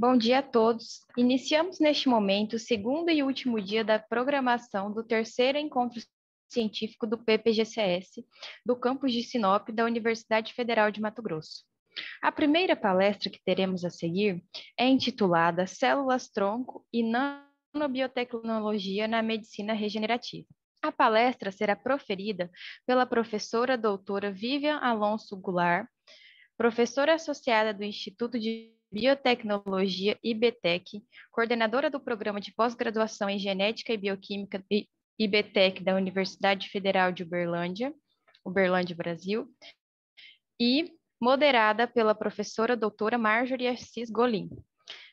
Bom dia a todos. Iniciamos neste momento o segundo e último dia da programação do terceiro encontro científico do PPGCS, do campus de Sinop da Universidade Federal de Mato Grosso. A primeira palestra que teremos a seguir é intitulada Células-tronco e nanobiotecnologia na medicina regenerativa. A palestra será proferida pela professora doutora Vivian Alonso Goulart, professora associada do Instituto de Biotecnologia IBTEC, coordenadora do Programa de Pós-Graduação em Genética e Bioquímica IBTEC da Universidade Federal de Uberlândia, Brasil, e moderada pela professora doutora Marjorie Assis Golim,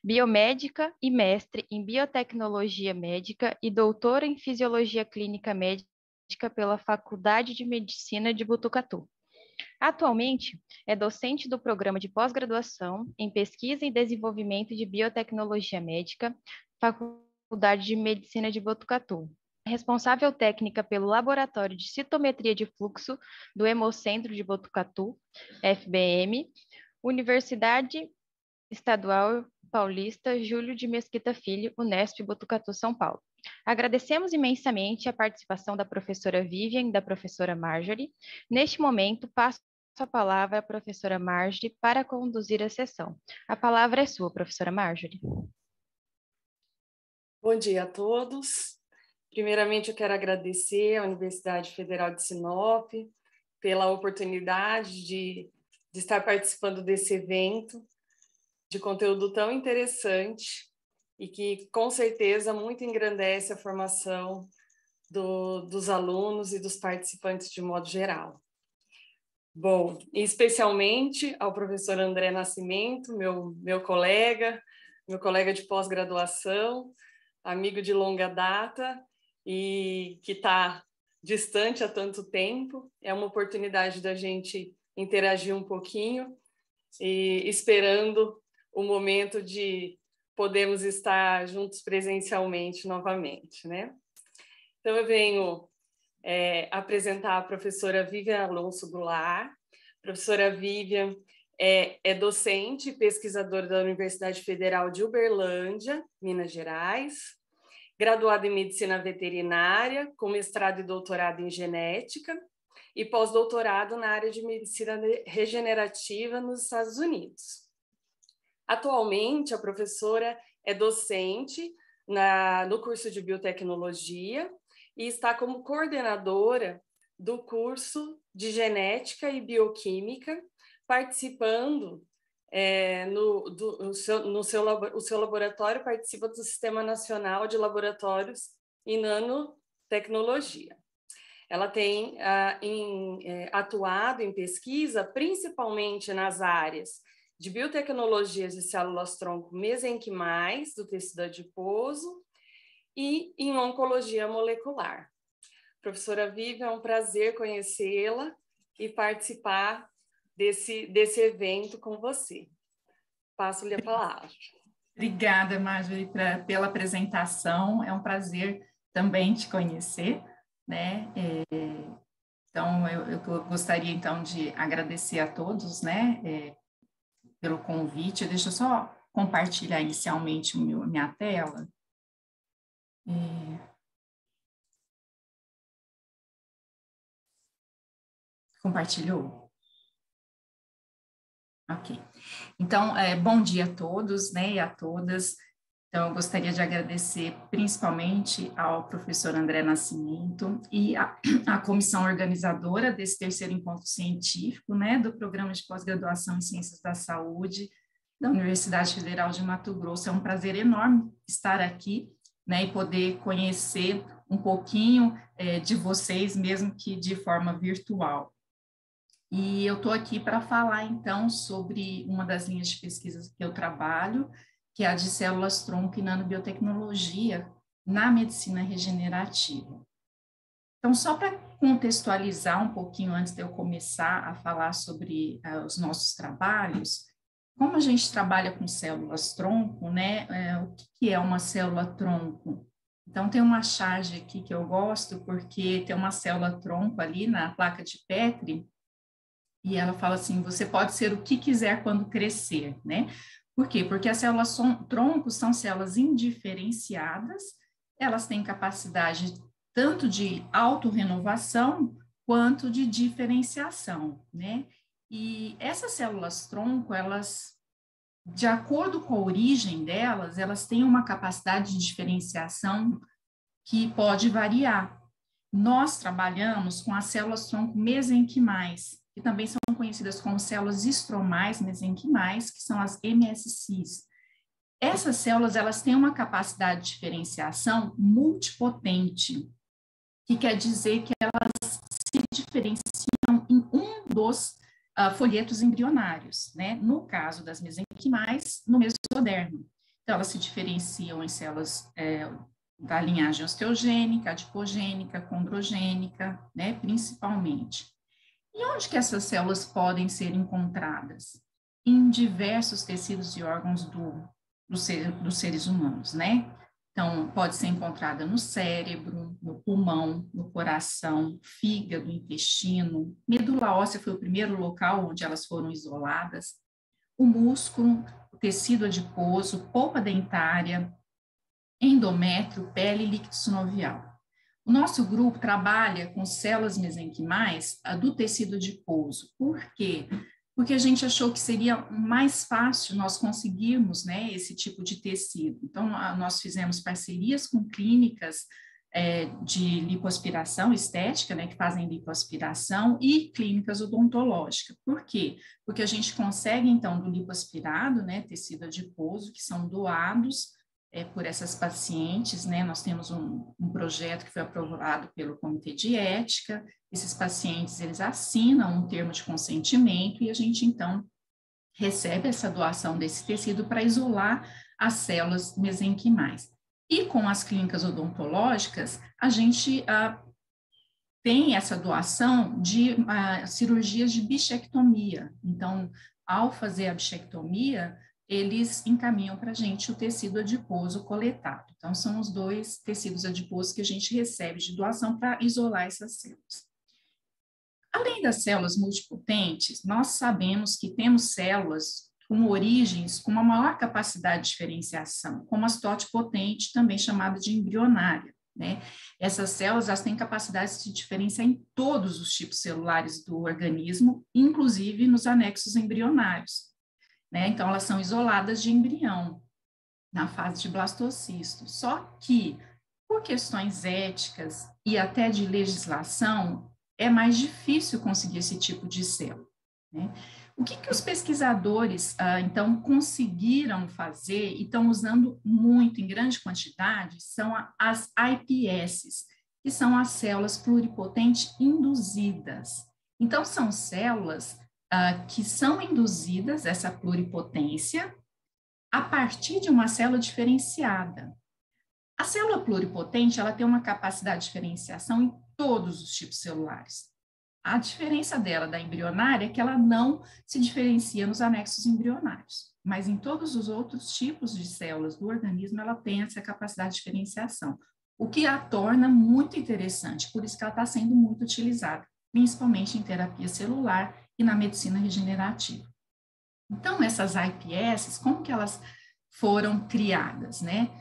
biomédica e mestre em biotecnologia médica e doutora em fisiologia clínica médica pela Faculdade de Medicina de Botucatu. Atualmente, é docente do Programa de Pós-Graduação em Pesquisa e Desenvolvimento de Biotecnologia Médica, Faculdade de Medicina de Botucatu. Responsável técnica pelo Laboratório de Citometria de Fluxo do Hemocentro de Botucatu, FBM, Universidade Estadual Paulista Júlio de Mesquita Filho, Unesp Botucatu, São Paulo. Agradecemos imensamente a participação da professora Vivian e da professora Marjorie. Neste momento, passo a palavra à professora Marjorie para conduzir a sessão. A palavra é sua, professora Marjorie. Bom dia a todos. Primeiramente, eu quero agradecer à Universidade Federal de Sinop pela oportunidade de estar participando desse evento de conteúdo tão interessante e que, com certeza, muito engrandece a formação dos alunos e dos participantes de modo geral. Bom, especialmente ao professor André Nascimento, meu colega de pós-graduação, amigo de longa data e que está distante há tanto tempo. É uma oportunidade da gente interagir um pouquinho e esperando o momento de podermos estar juntos presencialmente novamente, né? Então, eu venho apresentar a professora Vivian Alonso Goulart. A professora Vivian é docente e pesquisadora da Universidade Federal de Uberlândia, Minas Gerais, graduada em Medicina Veterinária, com mestrado e doutorado em Genética, e pós-doutorado na área de Medicina Regenerativa nos Estados Unidos. Atualmente, a professora é docente no curso de Biotecnologia e está como coordenadora do curso de Genética e Bioquímica, participando o seu laboratório participa do Sistema Nacional de Laboratórios em Nanotecnologia. Ela tem atuado em pesquisa principalmente nas áreas de biotecnologias de células-tronco mesenquimais do tecido adiposo e em oncologia molecular. Professora Vivian, é um prazer conhecê-la e participar desse evento com você. Passo-lhe a palavra. Obrigada, Marjorie, pela apresentação. É um prazer também te conhecer, né? Então, eu gostaria, então, de agradecer a todos, né, pelo convite. Deixa eu só compartilhar inicialmente minha tela. Compartilhou? Ok. Então, bom dia a todos, né, e a todas. Então, eu gostaria de agradecer principalmente ao professor André Nascimento e a comissão organizadora desse terceiro encontro científico, né, do Programa de Pós-Graduação em Ciências da Saúde da Universidade Federal de Mato Grosso. É um prazer enorme estar aqui, né, e poder conhecer um pouquinho de vocês, mesmo que de forma virtual. E eu estou aqui para falar, então, sobre uma das linhas de pesquisa que eu trabalho, que é a de células-tronco e nanobiotecnologia na medicina regenerativa. Então, só para contextualizar um pouquinho antes de eu começar a falar sobre os nossos trabalhos, como a gente trabalha com células-tronco, né, o que é uma célula-tronco? Então, tem uma charge aqui que eu gosto, porque tem uma célula-tronco ali na placa de Petri, e ela fala assim, você pode ser o que quiser quando crescer, né? Por quê? Porque as células tronco são células indiferenciadas, elas têm capacidade tanto de autorrenovação quanto de diferenciação, né? E essas células tronco, elas, de acordo com a origem delas, elas têm uma capacidade de diferenciação que pode variar. Nós trabalhamos com as células tronco mesenquimais, que também são conhecidas como células estromais mesenquimais, que são as MSCs. Essas células, elas têm uma capacidade de diferenciação multipotente, que quer dizer que elas se diferenciam em um dos folhetos embrionários, né? No caso das mesenquimais, no mesodermo. Então, elas se diferenciam em células da linhagem osteogênica, adipogênica, condrogênica, né? Principalmente. E onde que essas células podem ser encontradas? Em diversos tecidos e órgãos dos seres humanos, né? Então, pode ser encontrada no cérebro, no pulmão, no coração, fígado, intestino. Medula óssea foi o primeiro local onde elas foram isoladas. O músculo, o tecido adiposo, polpa dentária, endométrio, pele e líquido sinovial. O nosso grupo trabalha com células mesenquimais do tecido adiposo. Por quê? Porque a gente achou que seria mais fácil nós conseguirmos, né, esse tipo de tecido. Então, nós fizemos parcerias com clínicas de lipoaspiração estética, né, que fazem lipoaspiração, e clínicas odontológicas. Por quê? Porque a gente consegue, então, do lipoaspirado, né, tecido adiposo, que são doados por essas pacientes, né? Nós temos um projeto que foi aprovado pelo Comitê de Ética. Esses pacientes, eles assinam um termo de consentimento e a gente, então, recebe essa doação desse tecido para isolar as células mesenquimais. E com as clínicas odontológicas, a gente tem essa doação de cirurgias de bichectomia. Então, ao fazer a bichectomia, eles encaminham para a gente o tecido adiposo coletado. Então, são os dois tecidos adiposos que a gente recebe de doação para isolar essas células. Além das células multipotentes, nós sabemos que temos células com origens com uma maior capacidade de diferenciação, como as totipotente, também chamada de embrionária, né? Essas células, elas têm capacidade de se diferenciar em todos os tipos celulares do organismo, inclusive nos anexos embrionários. Né? Então, elas são isoladas de embrião, na fase de blastocisto. Só que, por questões éticas e até de legislação, é mais difícil conseguir esse tipo de célula. Né? O que os pesquisadores, então, conseguiram fazer e estão usando muito, em grande quantidade, são as iPSs, que são as células pluripotentes induzidas. Então, são células que são induzidas, essa pluripotência, a partir de uma célula diferenciada. A célula pluripotente, ela tem uma capacidade de diferenciação em todos os tipos celulares. A diferença dela da embrionária é que ela não se diferencia nos anexos embrionários, mas em todos os outros tipos de células do organismo, ela tem essa capacidade de diferenciação, o que a torna muito interessante, por isso que ela está sendo muito utilizada, principalmente em terapia celular e na medicina regenerativa. Então, essas iPSs, como que elas foram criadas, né?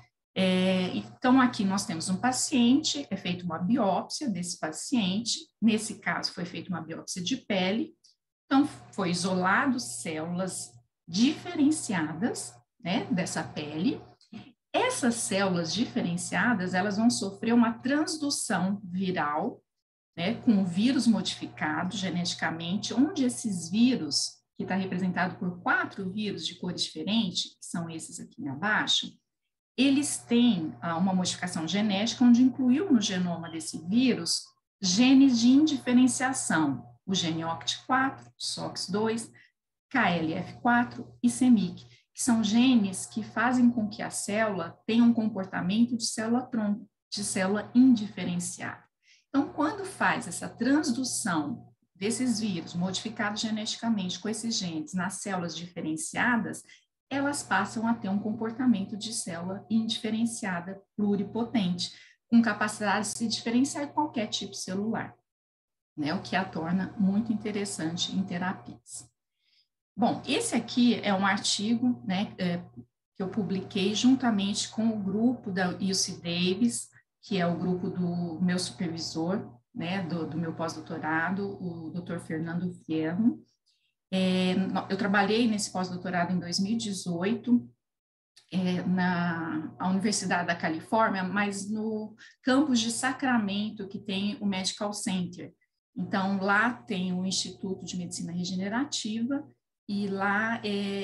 Então, aqui nós temos um paciente, é feita uma biópsia desse paciente, nesse caso foi feita uma biópsia de pele, então foi isolado células diferenciadas, né, dessa pele. Essas células diferenciadas, elas vão sofrer uma transdução viral, né, com vírus modificado geneticamente, onde esses vírus, que está representado por 4 vírus de cores diferentes, que são esses aqui abaixo, eles têm uma modificação genética onde incluiu no genoma desse vírus genes de indiferenciação, o gene OCT4, SOX2, KLF4 e CEMIC, que são genes que fazem com que a célula tenha um comportamento de célula-tronco, de célula indiferenciada. Então, quando faz essa transdução desses vírus modificados geneticamente com esses genes nas células diferenciadas, elas passam a ter um comportamento de célula indiferenciada pluripotente, com capacidade de se diferenciar em qualquer tipo celular, né? O que a torna muito interessante em terapias. Bom, esse aqui é um artigo, né, que eu publiquei juntamente com o grupo da UC Davis, que é o grupo do meu supervisor, né, do meu pós-doutorado, o Dr. Fernando Fierro. Eu trabalhei nesse pós-doutorado em 2018, na Universidade da Califórnia, mas no campus de Sacramento, que tem o Medical Center. Então, lá tem o Instituto de Medicina Regenerativa, e lá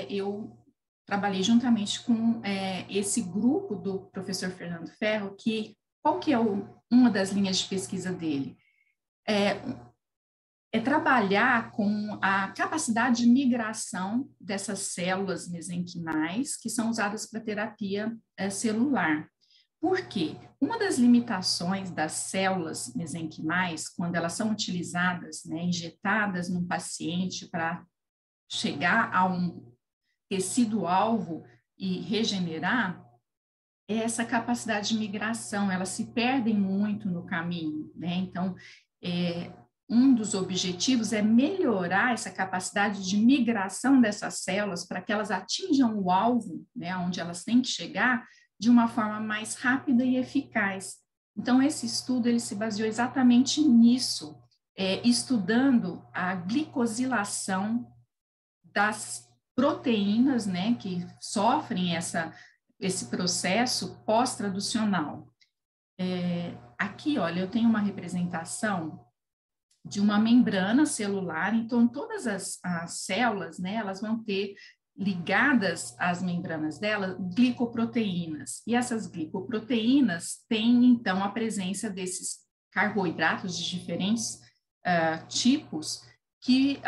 eu trabalhei juntamente com esse grupo do professor Fernando Ferro, qual que é uma das linhas de pesquisa dele? É trabalhar com a capacidade de migração dessas células mesenquimais que são usadas para terapia celular. Por quê? Uma das limitações das células mesenquimais, quando elas são utilizadas, né, injetadas num paciente para chegar a um tecido-alvo e regenerar, é essa capacidade de migração, elas se perdem muito no caminho, né? Então, um dos objetivos é melhorar essa capacidade de migração dessas células para que elas atinjam o alvo, né, onde elas têm que chegar, de uma forma mais rápida e eficaz. Então, esse estudo ele se baseou exatamente nisso, estudando a glicosilação das proteínas, né, que sofrem esse processo pós-traducional. Aqui, olha, eu tenho uma representação de uma membrana celular, então todas as células, né, elas vão ter ligadas às membranas dela glicoproteínas, e essas glicoproteínas têm, então, a presença desses carboidratos de diferentes tipos que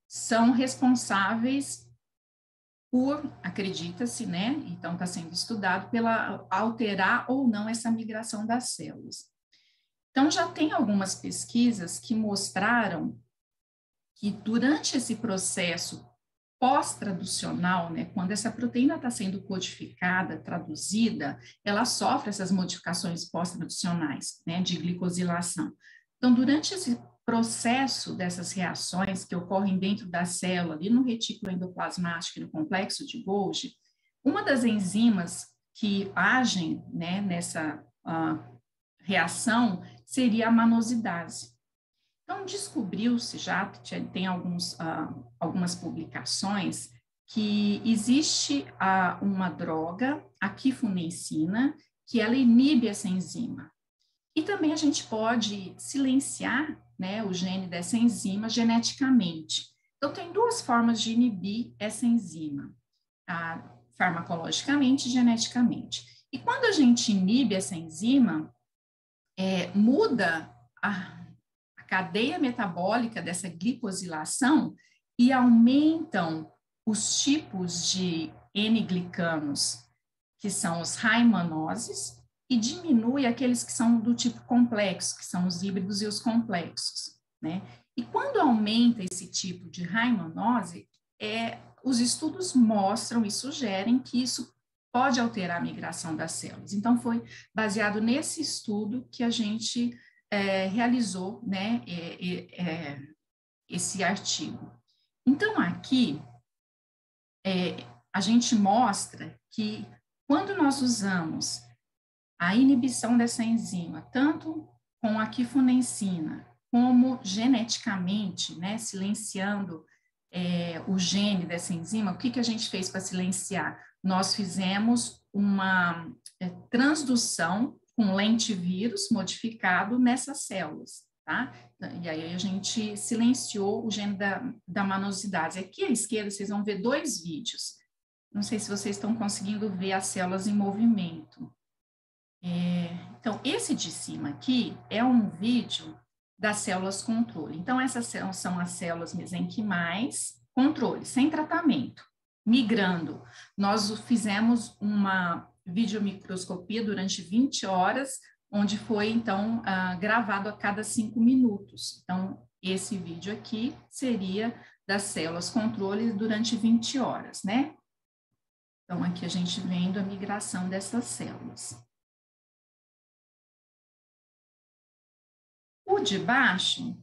são responsáveis por, acredita-se, né, então está sendo estudado, pela alterar ou não essa migração das células. Então, já tem algumas pesquisas que mostraram que durante esse processo pós-traducional, né, quando essa proteína está sendo codificada, traduzida, ela sofre essas modificações pós-traducionais, né, de glicosilação. Então, durante esse processo dessas reações que ocorrem dentro da célula, ali no retículo endoplasmático e no complexo de Golgi, uma das enzimas que agem, né, nessa reação seria a manosidase. Então, descobriu-se já, tem algumas publicações, que existe uma droga, a quifunensina, que ela inibe essa enzima. E também a gente pode silenciar, né, o gene dessa enzima geneticamente. Então, tem duas formas de inibir essa enzima, farmacologicamente e geneticamente. E quando a gente inibe essa enzima, muda a cadeia metabólica dessa glicosilação e aumentam os tipos de N-glicanos, que são os raimanoses, e diminui aqueles que são do tipo complexo, que são os híbridos e os complexos, né? E quando aumenta esse tipo de raimanose, os estudos mostram e sugerem que isso pode alterar a migração das células. Então, foi baseado nesse estudo que a gente realizou, né, esse artigo. Então, aqui, a gente mostra que quando nós usamos a inibição dessa enzima, tanto com a quifunensina, como geneticamente, né, silenciando o gene dessa enzima, o que a gente fez para silenciar? Nós fizemos uma transdução com lentivírus modificado nessas células, tá? E aí a gente silenciou o gene da manosidase. Aqui à esquerda vocês vão ver dois vídeos. Não sei se vocês estão conseguindo ver as células em movimento. Então, esse de cima aqui é um vídeo das células controle. Então, essas são as células mesenquimais controle, sem tratamento, migrando. Nós fizemos uma videomicroscopia durante 20 horas, onde foi, então, gravado a cada 5 minutos. Então, esse vídeo aqui seria das células controle durante 20 horas, né? Então, aqui a gente vendo a migração dessas células. O de baixo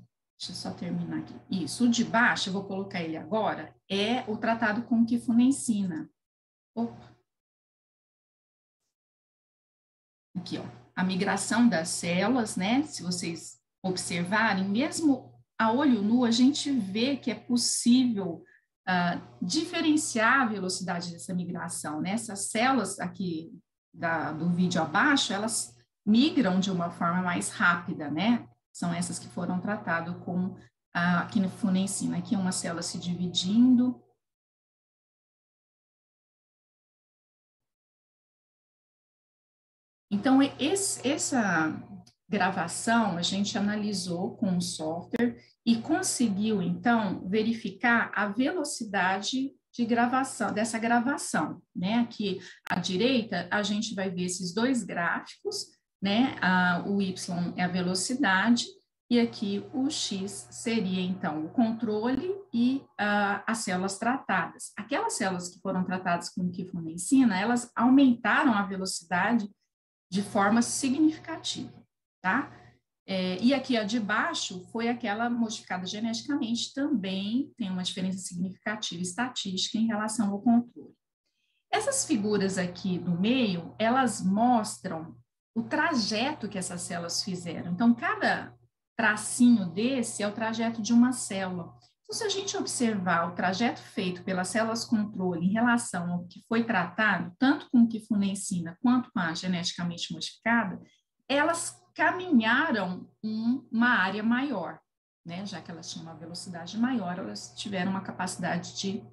Deixa eu só terminar aqui. Isso, o de baixo, eu vou colocar ele agora, é o tratado com quifunensina. Opa. Aqui, ó, a migração das células, né? Se vocês observarem, mesmo a olho nu, a gente vê que é possível diferenciar a velocidade dessa migração, né? Essas células aqui do vídeo abaixo, elas migram de uma forma mais rápida, né? São essas que foram tratadas com a quifunensina. Aqui uma célula se dividindo. Então, essa gravação a gente analisou com o software e conseguiu, então, verificar a velocidade de gravação, dessa gravação, né? Aqui à direita, a gente vai ver esses dois gráficos, né? O Y é a velocidade e aqui o X seria, então, o controle e as células tratadas. Aquelas células que foram tratadas com quifunensina, elas aumentaram a velocidade de forma significativa, tá? E aqui a de baixo foi aquela modificada geneticamente, também tem uma diferença significativa estatística em relação ao controle. Essas figuras aqui do meio, elas mostram o trajeto que essas células fizeram. Então, cada tracinho desse é o trajeto de uma célula. Então, se a gente observar o trajeto feito pelas células controle em relação ao que foi tratado, tanto com quifunensina quanto com a geneticamente modificada, elas caminharam uma área maior, né? Já que elas tinham uma velocidade maior, elas tiveram uma capacidade de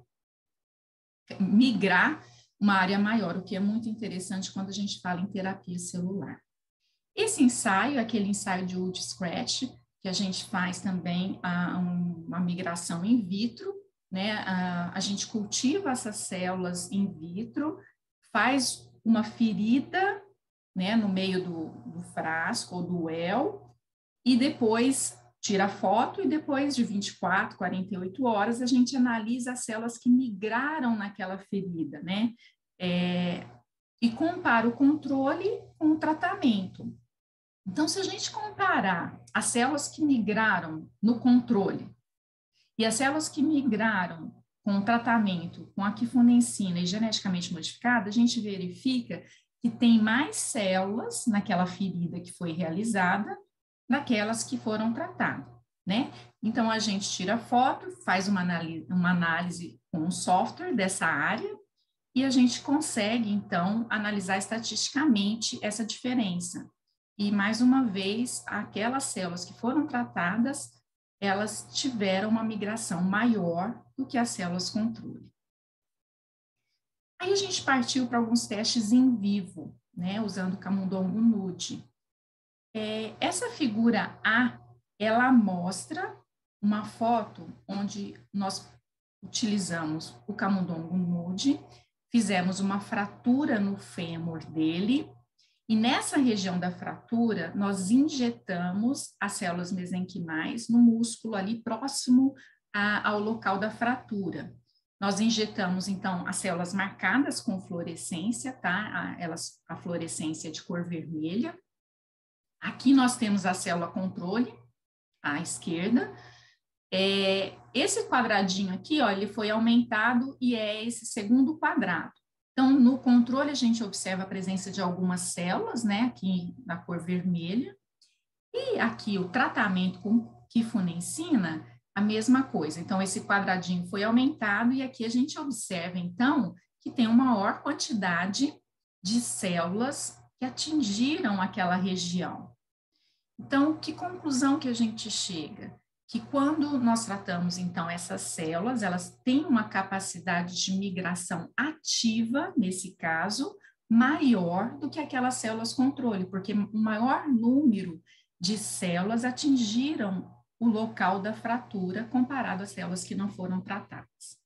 migrar uma área maior, o que é muito interessante quando a gente fala em terapia celular. Esse ensaio, aquele ensaio de wood scratch, que a gente faz também uma migração in vitro, né? A gente cultiva essas células in vitro, faz uma ferida, né, no meio do frasco ou do well, e depois tira a foto, e depois de 24, 48 horas, a gente analisa as células que migraram naquela ferida, né? E compara o controle com o tratamento. Então, se a gente comparar as células que migraram no controle e as células que migraram com o tratamento, com a quifunensina e geneticamente modificada, a gente verifica que tem mais células naquela ferida que foi realizada daquelas que foram tratadas, né? Então, a gente tira a foto, faz uma análise com o software dessa área e a gente consegue, então, analisar estatisticamente essa diferença. E, mais uma vez, aquelas células que foram tratadas, elas tiveram uma migração maior do que as células controle. Aí a gente partiu para alguns testes em vivo, né, usando o camundongo nude. Essa figura A, ela mostra uma foto onde nós utilizamos o camundongo nude, fizemos uma fratura no fêmur dele, e nessa região da fratura, nós injetamos as células mesenquimais no músculo ali próximo ao local da fratura. Nós injetamos, então, as células marcadas com fluorescência, tá? A fluorescência de cor vermelha. Aqui nós temos a célula controle, à esquerda. Esse quadradinho aqui, ó, ele foi aumentado e é esse segundo quadrado. Então, no controle, a gente observa a presença de algumas células, né, aqui na cor vermelha. E aqui o tratamento com quifunensina, a mesma coisa. Então, esse quadradinho foi aumentado e aqui a gente observa, então, que tem uma maior quantidade de células que atingiram aquela região. Então, que conclusão que a gente chega? Que quando nós tratamos, então, essas células, elas têm uma capacidade de migração ativa, nesse caso, maior do que aquelas células controle, porque o maior número de células atingiram o local da fratura comparado às células que não foram tratadas.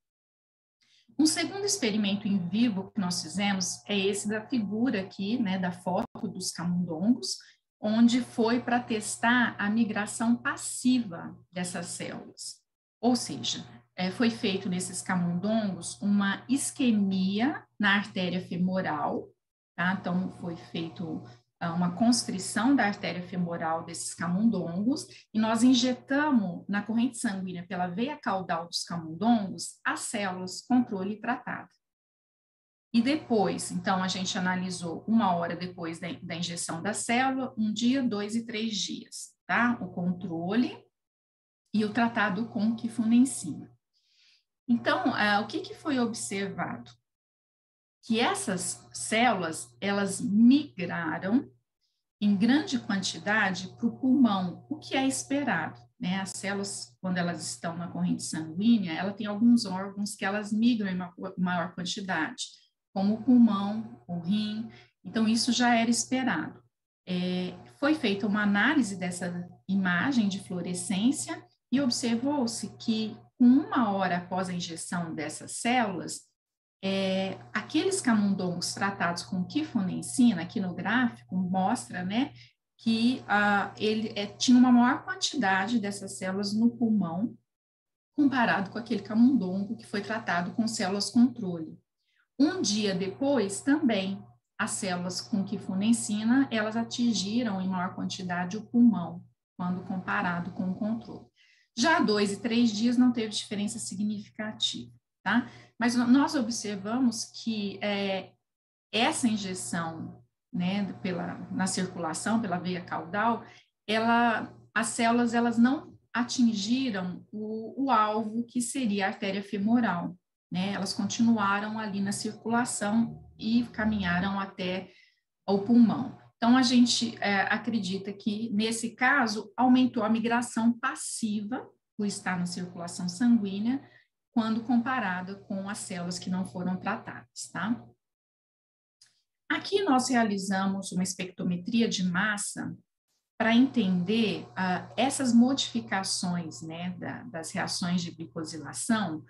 Um segundo experimento em vivo que nós fizemos é esse da figura aqui, né, da foto dos camundongos, onde foi para testar a migração passiva dessas células. Ou seja, foi feito nesses camundongos uma isquemia na artéria femoral, tá? Então, foi feito uma constrição da artéria femoral desses camundongos e nós injetamos na corrente sanguínea pela veia caudal dos camundongos as células controle tratada. E depois, então, a gente analisou 1 hora depois da injeção da célula, 1 dia, 2 e 3 dias, tá? O controle e o tratado com quifunensina. Então, o que foi observado? Que essas células, elas migraram em grande quantidade para o pulmão, o que é esperado, né? As células, quando elas estão na corrente sanguínea, ela tem alguns órgãos que elas migram em maior quantidade, como o pulmão, o rim, então isso já era esperado. Foi feita uma análise dessa imagem de fluorescência e observou-se que, com 1 hora após a injeção dessas células, aqueles camundongos tratados com quifunensina, aqui no gráfico, mostra, né, que ele tinha uma maior quantidade dessas células no pulmão, comparado com aquele camundongo que foi tratado com células controle. 1 dia depois, também, as células com quifunensina, elas atingiram em maior quantidade o pulmão, quando comparado com o controle. Já 2 e 3 dias não teve diferença significativa, tá? Mas nós observamos que essa injeção, né, na circulação, pela veia caudal, as células elas não atingiram o alvo, que seria a artéria femoral, né? Elas continuaram ali na circulação e caminharam até o pulmão. Então, a gente acredita que, nesse caso, aumentou a migração passiva, por estar na circulação sanguínea, quando comparada com as células que não foram tratadas, tá? Aqui nós realizamos uma espectrometria de massa para entender essas modificações, né, das reações de glicosilação.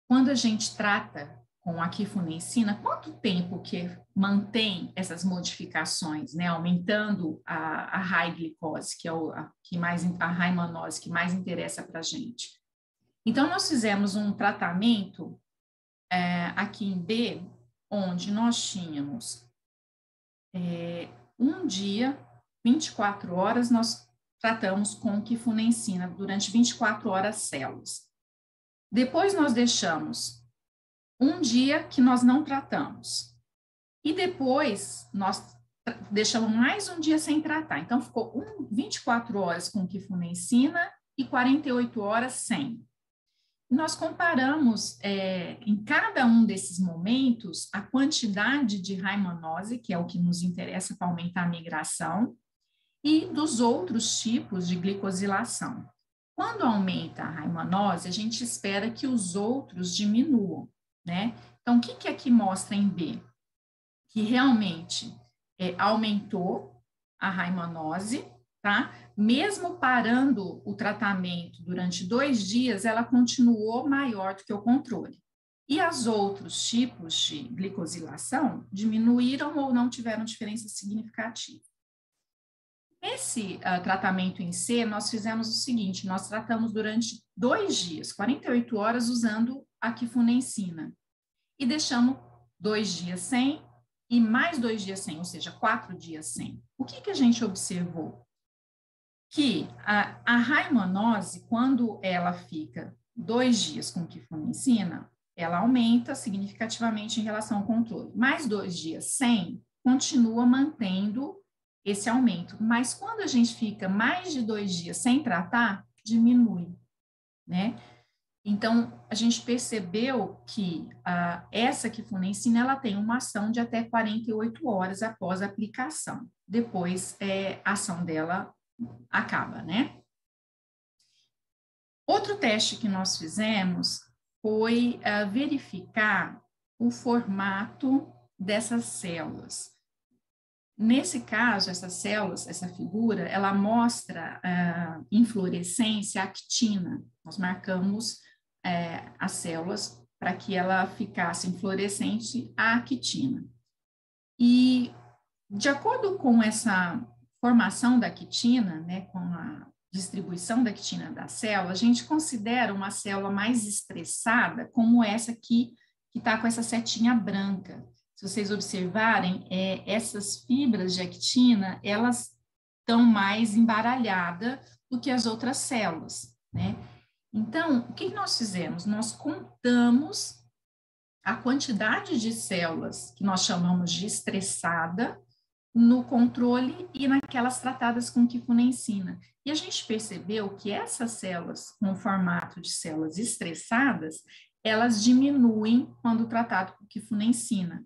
Quando a gente trata com a quifunensina, quanto tempo que mantém essas modificações, né, aumentando a high glicose, que é a high mannose, que mais interessa para a gente. Então, nós fizemos um tratamento aqui em B, onde nós tínhamos 1 dia, 24 horas, nós tratamos com quifunensina durante 24 horas células. Depois nós deixamos 1 dia que nós não tratamos. E depois nós deixamos mais 1 dia sem tratar. Então, ficou 24 horas com quifunensina e 48 horas sem. Nós comparamos em cada um desses momentos a quantidade de high mannose, que é o que nos interessa para aumentar a migração, e dos outros tipos de glicosilação. Quando aumenta a high mannose, a gente espera que os outros diminuam, né? Então, o que aqui mostra em B? Que realmente aumentou a high mannose, tá? Mesmo parando o tratamento durante 2 dias, ela continuou maior do que o controle. E os outros tipos de glicosilação diminuíram ou não tiveram diferença significativa. Nesse tratamento em C, nós fizemos o seguinte, nós tratamos durante 2 dias, 48 horas, usando a quifunensina. E deixamos 2 dias sem e mais 2 dias sem, ou seja, 4 dias sem. O que a gente observou? Que a high mannose, quando ela fica 2 dias com quifunensina, ela aumenta significativamente em relação ao controle. Mais 2 dias sem, continua mantendo esse aumento. Mas quando a gente fica mais de 2 dias sem tratar, diminui, né? Então, a gente percebeu que essa quifunensina, ela tem uma ação de até 48 horas após a aplicação. Depois, a ação dela acaba, né? Outro teste que nós fizemos foi verificar o formato dessas células. Nesse caso, essas células, essa figura, ela mostra em fluorescência a actina. Nós marcamos as células para que ela ficasse em fluorescente a actina. E, de acordo com essa formação da actina, né, com a distribuição da actina da célula, a gente considera uma célula mais estressada como essa aqui, que está com essa setinha branca. se vocês observarem, essas fibras de actina, elas estão mais embaralhadas do que as outras células, né? Então, o que nós fizemos? Nós contamos a quantidade de células que nós chamamos de estressada no controle e naquelas tratadas com quifunensina. E a gente percebeu que essas células com formato de células estressadas, elas diminuem quando tratado com quifunensina.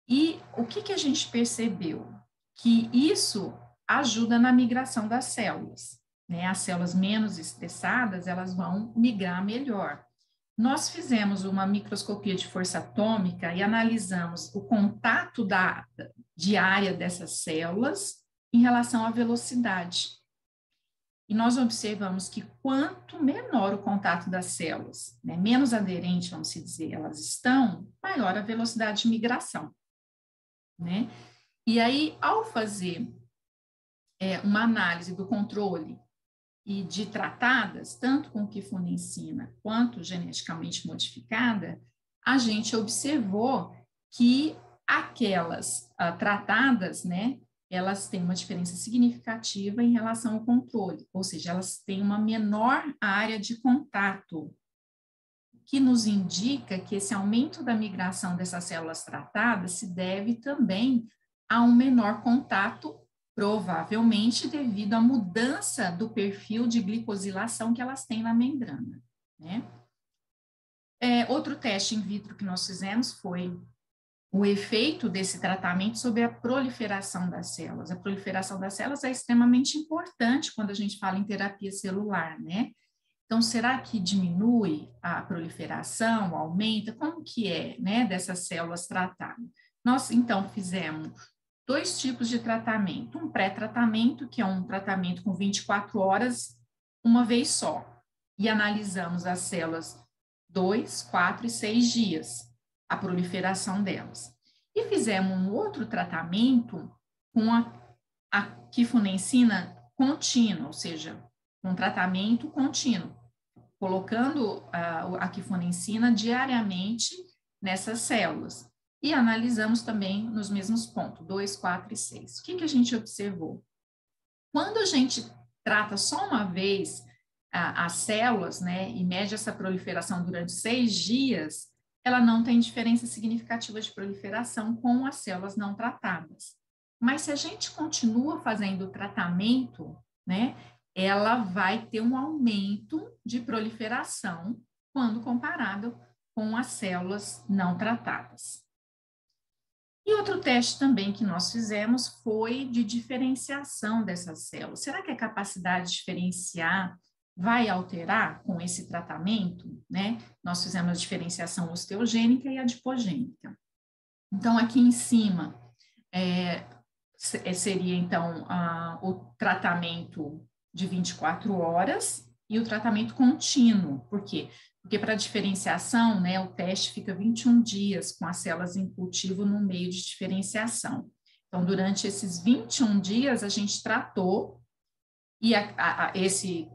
E o que a gente percebeu? Que isso ajuda na migração das células, né? As células menos estressadas, elas vão migrar melhor. Nós fizemos uma microscopia de força atômica e analisamos o contato diária dessas células em relação à velocidade. E nós observamos que quanto menor o contato das células, né, menos aderente, vamos dizer, elas estão, maior a velocidade de migração, né? E aí, ao fazer uma análise do controle e de tratadas, tanto com quifunensina quanto geneticamente modificada, a gente observou que aquelas tratadas, né, elas têm uma diferença significativa em relação ao controle, ou seja, elas têm uma menor área de contato, que nos indica que esse aumento da migração dessas células tratadas se deve também a um menor contato, provavelmente devido à mudança do perfil de glicosilação que elas têm na membrana, né? Outro teste in vitro que nós fizemos foi o efeito desse tratamento sobre a proliferação das células. A proliferação das células é extremamente importante quando a gente fala em terapia celular, né? Então, será que diminui a proliferação, aumenta? Como que é, né, dessas células tratadas? Nós, então, fizemos 2 tipos de tratamento. Um pré-tratamento, que é um tratamento com 24 horas, uma vez só. E analisamos as células 2, 4 e 6 dias, a proliferação delas. E fizemos um outro tratamento com a quifunensina contínua, ou seja, um tratamento contínuo, colocando a quifunensina diariamente nessas células. E analisamos também nos mesmos pontos, 2, 4 e 6. O que a gente observou? Quando a gente trata só uma vez as células, né, e mede essa proliferação durante 6 dias, ela não tem diferença significativa de proliferação com as células não tratadas. Mas se a gente continua fazendo o tratamento, né, ela vai ter um aumento de proliferação quando comparado com as células não tratadas. E outro teste também que nós fizemos foi de diferenciação dessas células. Será que a capacidade de diferenciar vai alterar com esse tratamento, né? Nós fizemos a diferenciação osteogênica e adipogênica. Então, aqui em cima seria, então, o tratamento de 24 horas e o tratamento contínuo. Por quê? Porque para diferenciação, né, o teste fica 21 dias com as células em cultivo no meio de diferenciação. Então, durante esses 21 dias, a gente tratou, e esse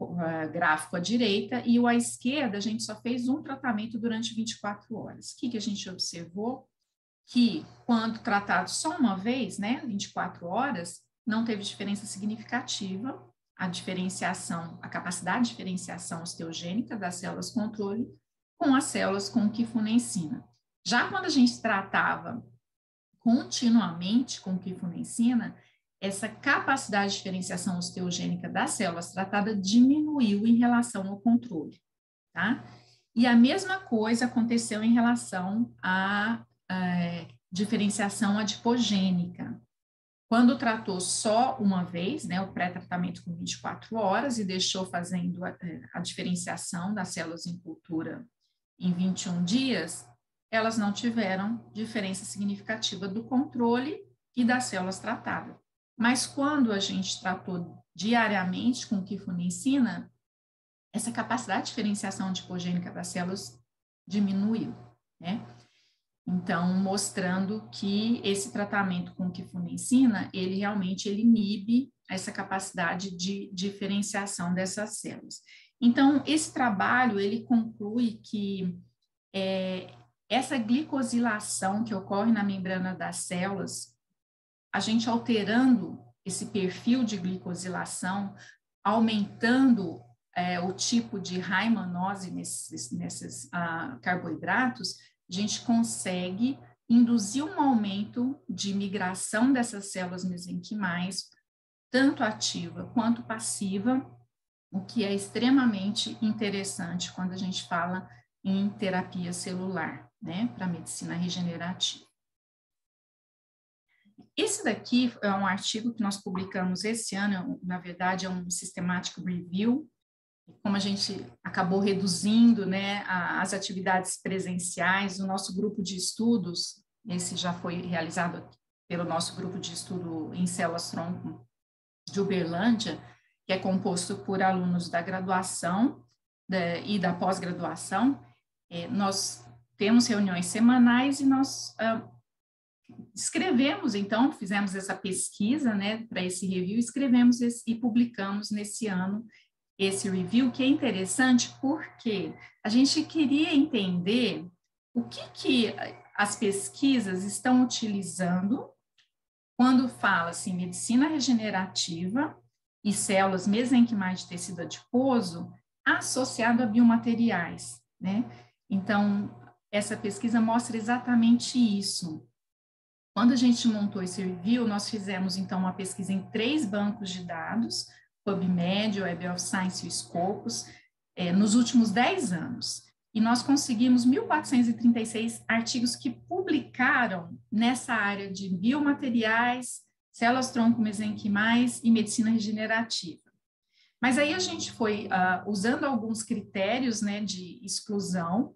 gráfico à direita, e o à esquerda, a gente só fez um tratamento durante 24 horas. O que a gente observou? Que quando tratado só uma vez, né, 24 horas, não teve diferença significativa, a diferenciação, a capacidade de diferenciação osteogênica das células controle com as células com quifunensina. Já quando a gente tratava continuamente com quifunensina, essa capacidade de diferenciação osteogênica das células tratadas diminuiu em relação ao controle, tá? E a mesma coisa aconteceu em relação à diferenciação adipogênica. Quando tratou só uma vez, né, o pré-tratamento com 24 horas e deixou fazendo a diferenciação das células em cultura em 21 dias, elas não tiveram diferença significativa do controle e das células tratadas. Mas quando a gente tratou diariamente com quifunensina, essa capacidade de diferenciação adipogênica das células diminuiu, né? Então, mostrando que esse tratamento com quifunensina, ele realmente inibe essa capacidade de diferenciação dessas células. Então, esse trabalho, ele conclui que essa glicosilação que ocorre na membrana das células, a gente alterando esse perfil de glicosilação, aumentando o tipo de raimanose nesses carboidratos, a gente consegue induzir um aumento de migração dessas células mesenquimais, tanto ativa quanto passiva, o que é extremamente interessante quando a gente fala em terapia celular, né, para medicina regenerativa. Esse daqui é um artigo que nós publicamos esse ano, na verdade é um systematic review, como a gente acabou reduzindo, né, as atividades presenciais, o nosso grupo de estudos, esse já foi realizado pelo nosso grupo de estudo em células-tronco de Uberlândia, que é composto por alunos da graduação e da pós-graduação. Nós temos reuniões semanais e nós escrevemos, então, fizemos essa pesquisa, né, para esse review, escrevemos e publicamos nesse ano esse review, que é interessante porque a gente queria entender o que as pesquisas estão utilizando quando fala-se em medicina regenerativa e células mesenquimais de tecido adiposo associado a biomateriais, né? Então, essa pesquisa mostra exatamente isso. Quando a gente montou esse review, nós fizemos, então, uma pesquisa em 3 bancos de dados, PubMed, Web of Science e Scopus, nos últimos 10 anos. E nós conseguimos 1.436 artigos que publicaram nessa área de biomateriais, células-tronco mesenquimais e medicina regenerativa. Mas aí a gente foi usando alguns critérios, né, de exclusão.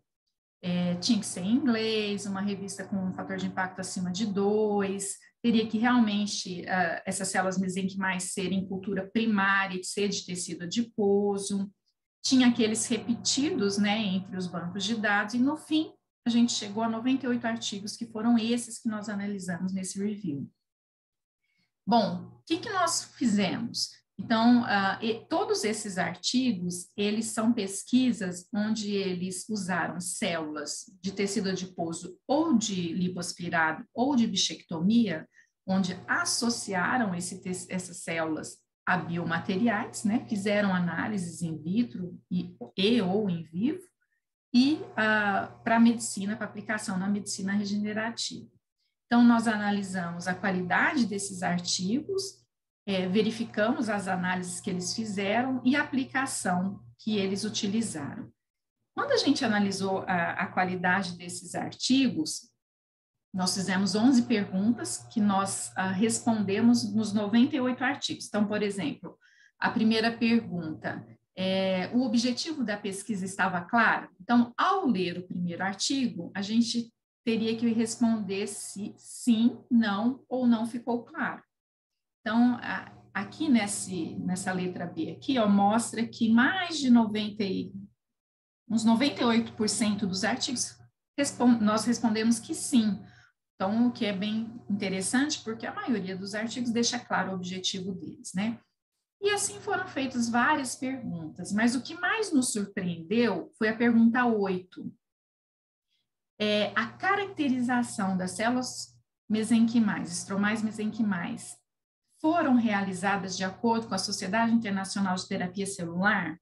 Tinha que ser em inglês, uma revista com um fator de impacto acima de 2, teria que realmente essas células mesenquimais serem cultura primária e ser de tecido adiposo, tinha aqueles repetidos, né, entre os bancos de dados, e no fim a gente chegou a 98 artigos, que foram esses que nós analisamos nesse review. Bom, o que nós fizemos? Então, todos esses artigos, eles são pesquisas onde eles usaram células de tecido adiposo ou de lipoaspirado ou de bichectomia, onde associaram essas células a biomateriais, né? Fizeram análises in vitro e ou in vivo, e para a medicina, para aplicação na medicina regenerativa. Então, nós analisamos a qualidade desses artigos, verificamos as análises que eles fizeram e a aplicação que eles utilizaram. Quando a gente analisou a qualidade desses artigos, nós fizemos 11 perguntas que nós respondemos nos 98 artigos. Então, por exemplo, a primeira pergunta, o objetivo da pesquisa estava claro? Então, ao ler o primeiro artigo, a gente teria que responder se sim, não ou não ficou claro. Então, aqui nessa letra B aqui, ó, mostra que mais de uns 98% dos artigos nós respondemos que sim. Então, o que é bem interessante, porque a maioria dos artigos deixa claro o objetivo deles, né? E assim foram feitas várias perguntas, mas o que mais nos surpreendeu foi a pergunta 8. A caracterização das células mesenquimais, estromais mesenquimais, foram realizadas de acordo com a Sociedade Internacional de Terapia Celular?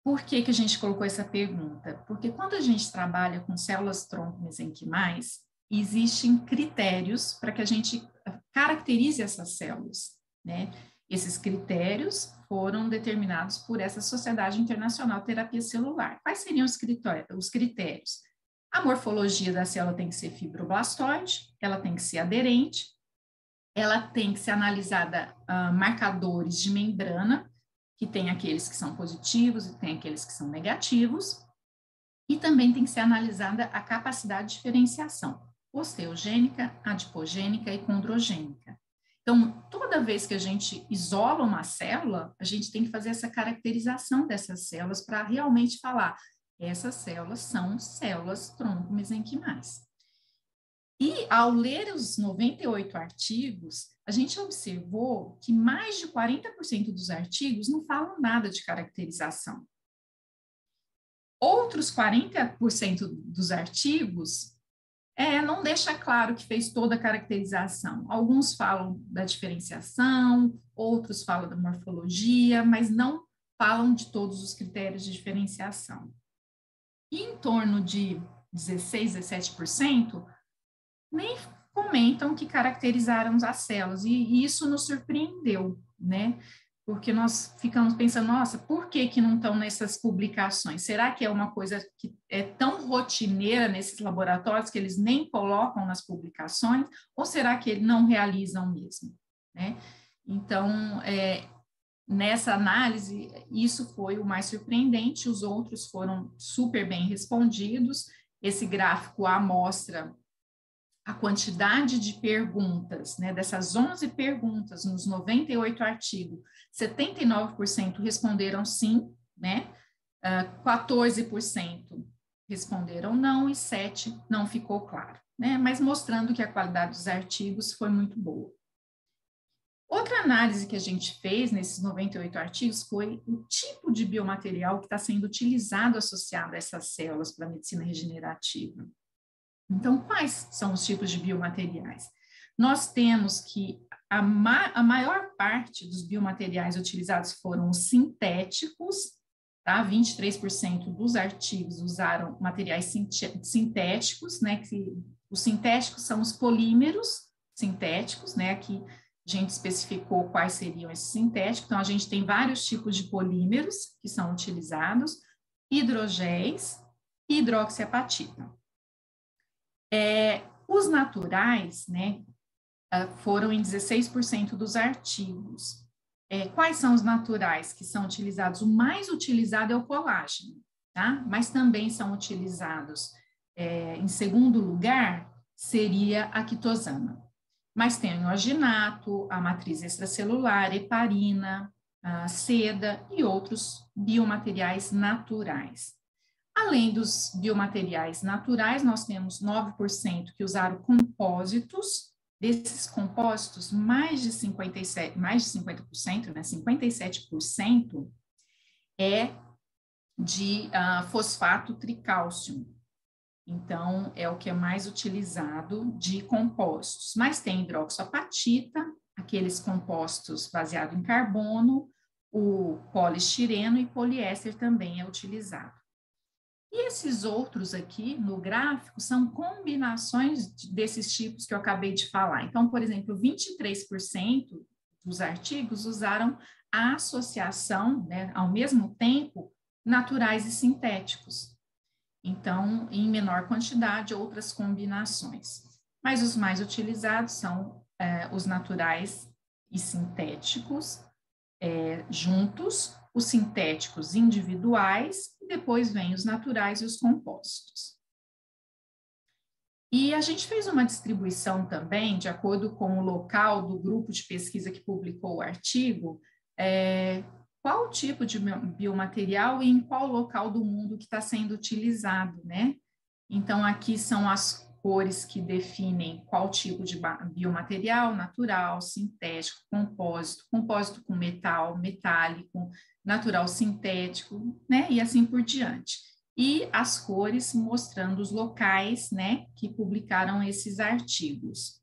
Por que a gente colocou essa pergunta? Porque quando a gente trabalha com células-tronco mesenquimais, existem critérios para que a gente caracterize essas células, né? Esses critérios foram determinados por essa Sociedade Internacional de Terapia Celular. Quais seriam os critérios? A morfologia da célula tem que ser fibroblastoide, ela tem que ser aderente, ela tem que ser analisada marcadores de membrana, que tem aqueles que são positivos e tem aqueles que são negativos, e também tem que ser analisada a capacidade de diferenciação, osteogênica, adipogênica e condrogênica. Então, toda vez que a gente isola uma célula, a gente tem que fazer essa caracterização dessas células para realmente falar, essas células são células tronco mesenquimais. E ao ler os 98 artigos, a gente observou que mais de 40% dos artigos não falam nada de caracterização. Outros 40% dos artigos não deixa claro que fez toda a caracterização. Alguns falam da diferenciação, outros falam da morfologia, mas não falam de todos os critérios de diferenciação. E em torno de 16, 17%, nem comentam que caracterizaram as células, e isso nos surpreendeu, né? Porque nós ficamos pensando, nossa, por que não estão nessas publicações? Será que é uma coisa que é tão rotineira nesses laboratórios que eles nem colocam nas publicações? Ou será que eles não realizam mesmo, né? Então, nessa análise, isso foi o mais surpreendente, os outros foram super bem respondidos. Esse gráfico mostra a quantidade de perguntas, né, dessas 11 perguntas nos 98 artigos, 79% responderam sim, né, 14% responderam não e 7% não ficou claro, né, mas mostrando que a qualidade dos artigos foi muito boa. Outra análise que a gente fez nesses 98 artigos foi o tipo de biomaterial que está sendo utilizado associado a essas células para a medicina regenerativa. Então, quais são os tipos de biomateriais? Nós temos que a maior parte dos biomateriais utilizados foram os sintéticos, tá? 23% dos artigos usaram materiais sintéticos, né? Que os sintéticos são os polímeros sintéticos, né? Aqui a gente especificou quais seriam esses sintéticos. Então, a gente tem vários tipos de polímeros que são utilizados, hidrogéis e hidroxiapatita. Os naturais, né, foram em 16% dos artigos. Quais são os naturais que são utilizados? O mais utilizado é o colágeno, tá? Mas também são utilizados, em segundo lugar, seria a quitosana. Mas tem o arginato, a matriz extracelular, heparina, a seda e outros biomateriais naturais. Além dos biomateriais naturais, nós temos 9% que usaram compósitos. Desses compósitos, mais de 50%, né, 57% é de fosfato tricálcio. Então, é o que é mais utilizado de compostos. Mas tem hidroxiapatita, aqueles compostos baseados em carbono, o poliestireno e poliéster também é utilizado. E esses outros aqui no gráfico são combinações desses tipos que eu acabei de falar. Então, por exemplo, 23% dos artigos usaram a associação, né, ao mesmo tempo, naturais e sintéticos. Então, em menor quantidade, outras combinações. Mas os mais utilizados são os naturais e sintéticos juntos, os sintéticos individuais, e depois vem os naturais e os compostos. E a gente fez uma distribuição também, de acordo com o local do grupo de pesquisa que publicou o artigo, qual o tipo de biomaterial e em qual local do mundo que está sendo utilizado, né? Então, aqui são as cores que definem qual tipo de biomaterial, natural, sintético, compósito com metal, metálico, natural sintético, né, e assim por diante. E as cores mostrando os locais, né, que publicaram esses artigos.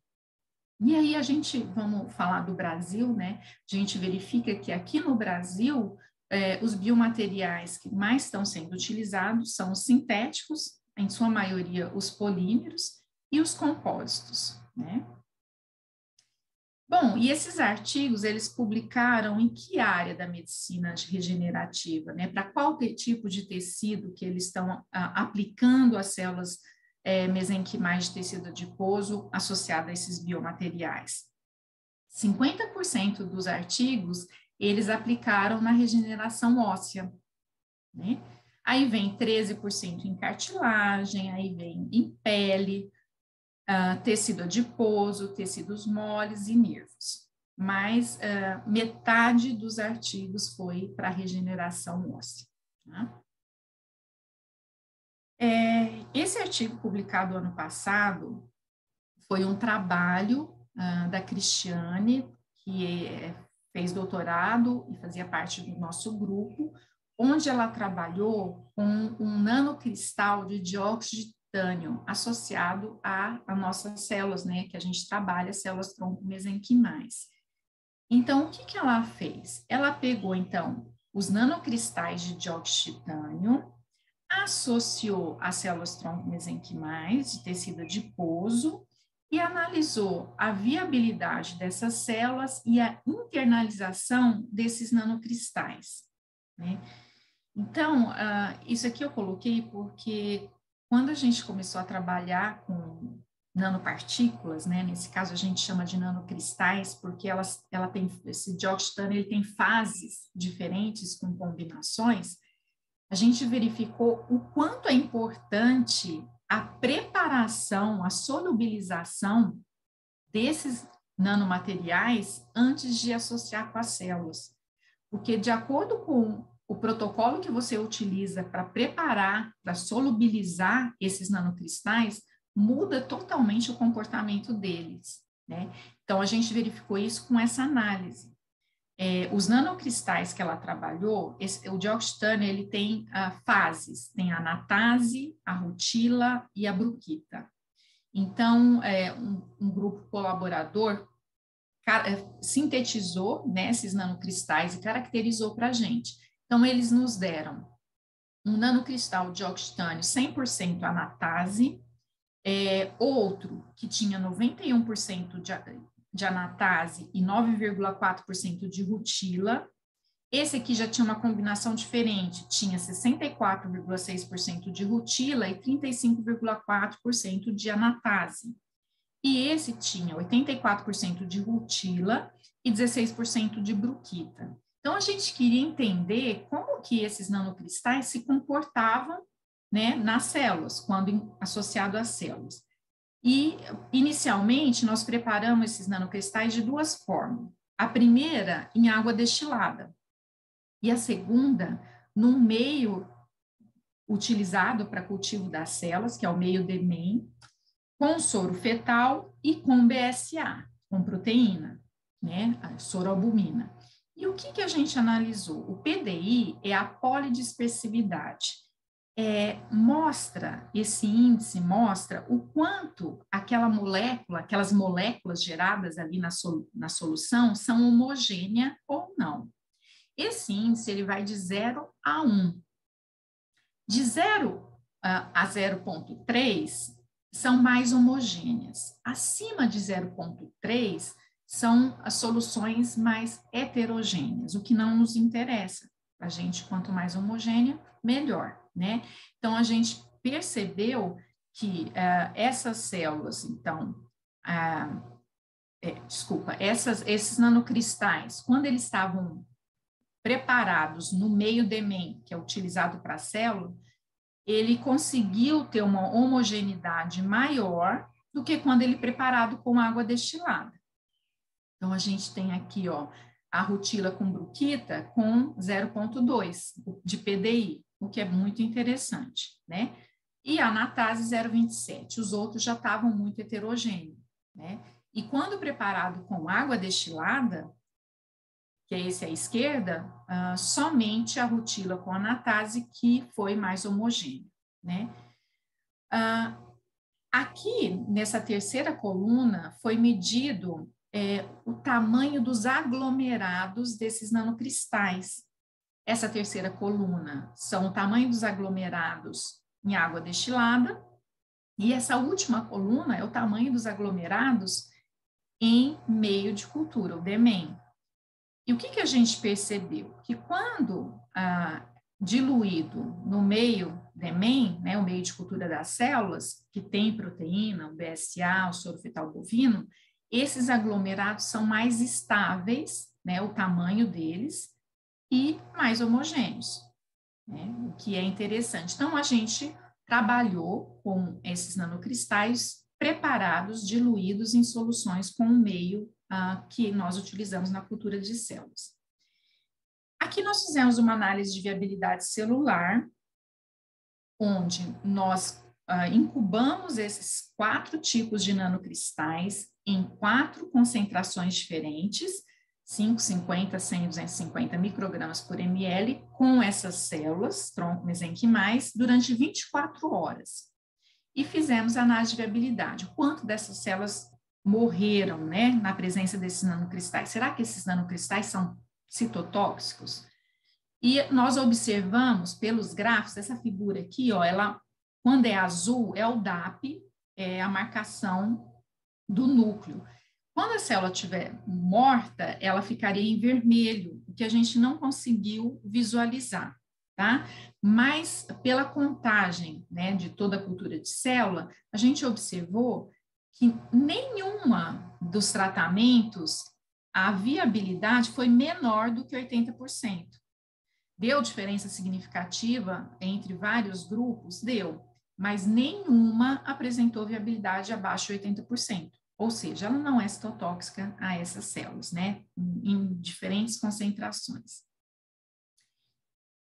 E aí vamos falar do Brasil, né, a gente verifica que aqui no Brasil, os biomateriais que mais estão sendo utilizados são os sintéticos, em sua maioria os polímeros e os compósitos, né? Bom, e esses artigos, eles publicaram em que área da medicina regenerativa, né? Para qual tipo de tecido que eles estão aplicando as células mesenquimais de tecido adiposo associado a esses biomateriais. 50% dos artigos, eles aplicaram na regeneração óssea, né? Aí vem 13% em cartilagem, aí vem em pele, tecido adiposo, tecidos moles e nervos. Mas metade dos artigos foi para regeneração óssea. Tá? Esse artigo publicado ano passado foi um trabalho da Cristiane, que fez doutorado e fazia parte do nosso grupo, onde ela trabalhou com um nanocristal de dióxido de titânio associado a nossas células, né, que a gente trabalha, células tronco mesenquimais. Então, o que ela fez? Ela pegou, então, os nanocristais de dióxido de titânio, associou as células tronco mesenquimais de tecido adiposo e analisou a viabilidade dessas células e a internalização desses nanocristais, né? Então, isso aqui eu coloquei porque quando a gente começou a trabalhar com nanopartículas, né, nesse caso a gente chama de nanocristais, porque ela tem, esse dióxido de titânio, ele tem fases diferentes com combinações, a gente verificou o quanto é importante a preparação, a solubilização desses nanomateriais antes de associar com as células. Porque, de acordo com o protocolo que você utiliza para preparar, para solubilizar esses nanocristais, muda totalmente o comportamento deles, né? Então, a gente verificou isso com essa análise. Os nanocristais que ela trabalhou, o dióxido de titânio, ele tem fases, tem a anatase, a rutila e a bruquita. Então, um grupo colaborador sintetizou, né, esses nanocristais e caracterizou para a gente. Então, eles nos deram um nanocristal de dióxido de titânio 100% anatase, outro que tinha 91% de anatase e 9,4% de rutila. Esse aqui já tinha uma combinação diferente, tinha 64,6% de rutila e 35,4% de anatase. E esse tinha 84% de rutila e 16% de bruquita. Então, a gente queria entender como que esses nanocristais se comportavam, né, nas células, quando associado às células. E, inicialmente, nós preparamos esses nanocristais de duas formas. A primeira, em água destilada. E a segunda, num meio utilizado para cultivo das células, que é o meio DEMEM, com soro fetal e com BSA, com proteína, né, a soroalbumina. E o que a gente analisou? O PDI é a polidispersividade. Esse índice mostra o quanto aquelas moléculas geradas ali na solução são homogêneas ou não. Esse índice ele vai de 0 a 1. De 0 a 0,3 são mais homogêneas. Acima de 0,3 são as soluções mais heterogêneas, o que não nos interessa. A gente, quanto mais homogênea, melhor, né? Então, a gente percebeu que essas células, então, esses nanocristais, quando eles estavam preparados no meio DEMEM, que é utilizado para a célula, ele conseguiu ter uma homogeneidade maior do que quando ele é preparado com água destilada. Então, a gente tem aqui, ó, a rutila com bruquita com 0,2 de PDI, o que é muito interessante, né? E a anatase 0,27, os outros já estavam muito heterogêneos, né? E quando preparado com água destilada, que é esse à esquerda, somente a rutila com anatase que foi mais homogênea, né? Aqui, nessa terceira coluna, foi medido o tamanho dos aglomerados desses nanocristais. Essa terceira coluna são o tamanho dos aglomerados em água destilada, e essa última coluna é o tamanho dos aglomerados em meio de cultura, o DEMEM. E o que a gente percebeu? Que quando diluído no meio DEMEM, né, o meio de cultura das células, que tem proteína, o BSA, o soro fetal bovino, esses aglomerados são mais estáveis, né, o tamanho deles, e mais homogêneos, né, o que é interessante. Então, a gente trabalhou com esses nanocristais preparados, diluídos em soluções com o meio que nós utilizamos na cultura de células. Aqui nós fizemos uma análise de viabilidade celular, onde nós incubamos esses 4 tipos de nanocristais em 4 concentrações diferentes, 5, 50, 100, 250 microgramas por ml com essas células, tronco mesenquimais, durante 24 horas. E fizemos a análise de viabilidade. O quanto dessas células morreram, né, na presença desses nanocristais? Será que esses nanocristais são citotóxicos? E nós observamos pelos gráficos, essa figura aqui, ó, ela, quando é azul, é o DAP, é a marcação do núcleo. Quando a célula estiver morta, ela ficaria em vermelho, o que a gente não conseguiu visualizar, tá? Mas pela contagem, né, de toda a cultura de célula, a gente observou que nenhuma dos tratamentos, a viabilidade foi menor do que 80%. Deu diferença significativa entre vários grupos? Deu, mas nenhuma apresentou viabilidade abaixo de 80%. Ou seja, ela não é citotóxica a essas células, né? Em diferentes concentrações.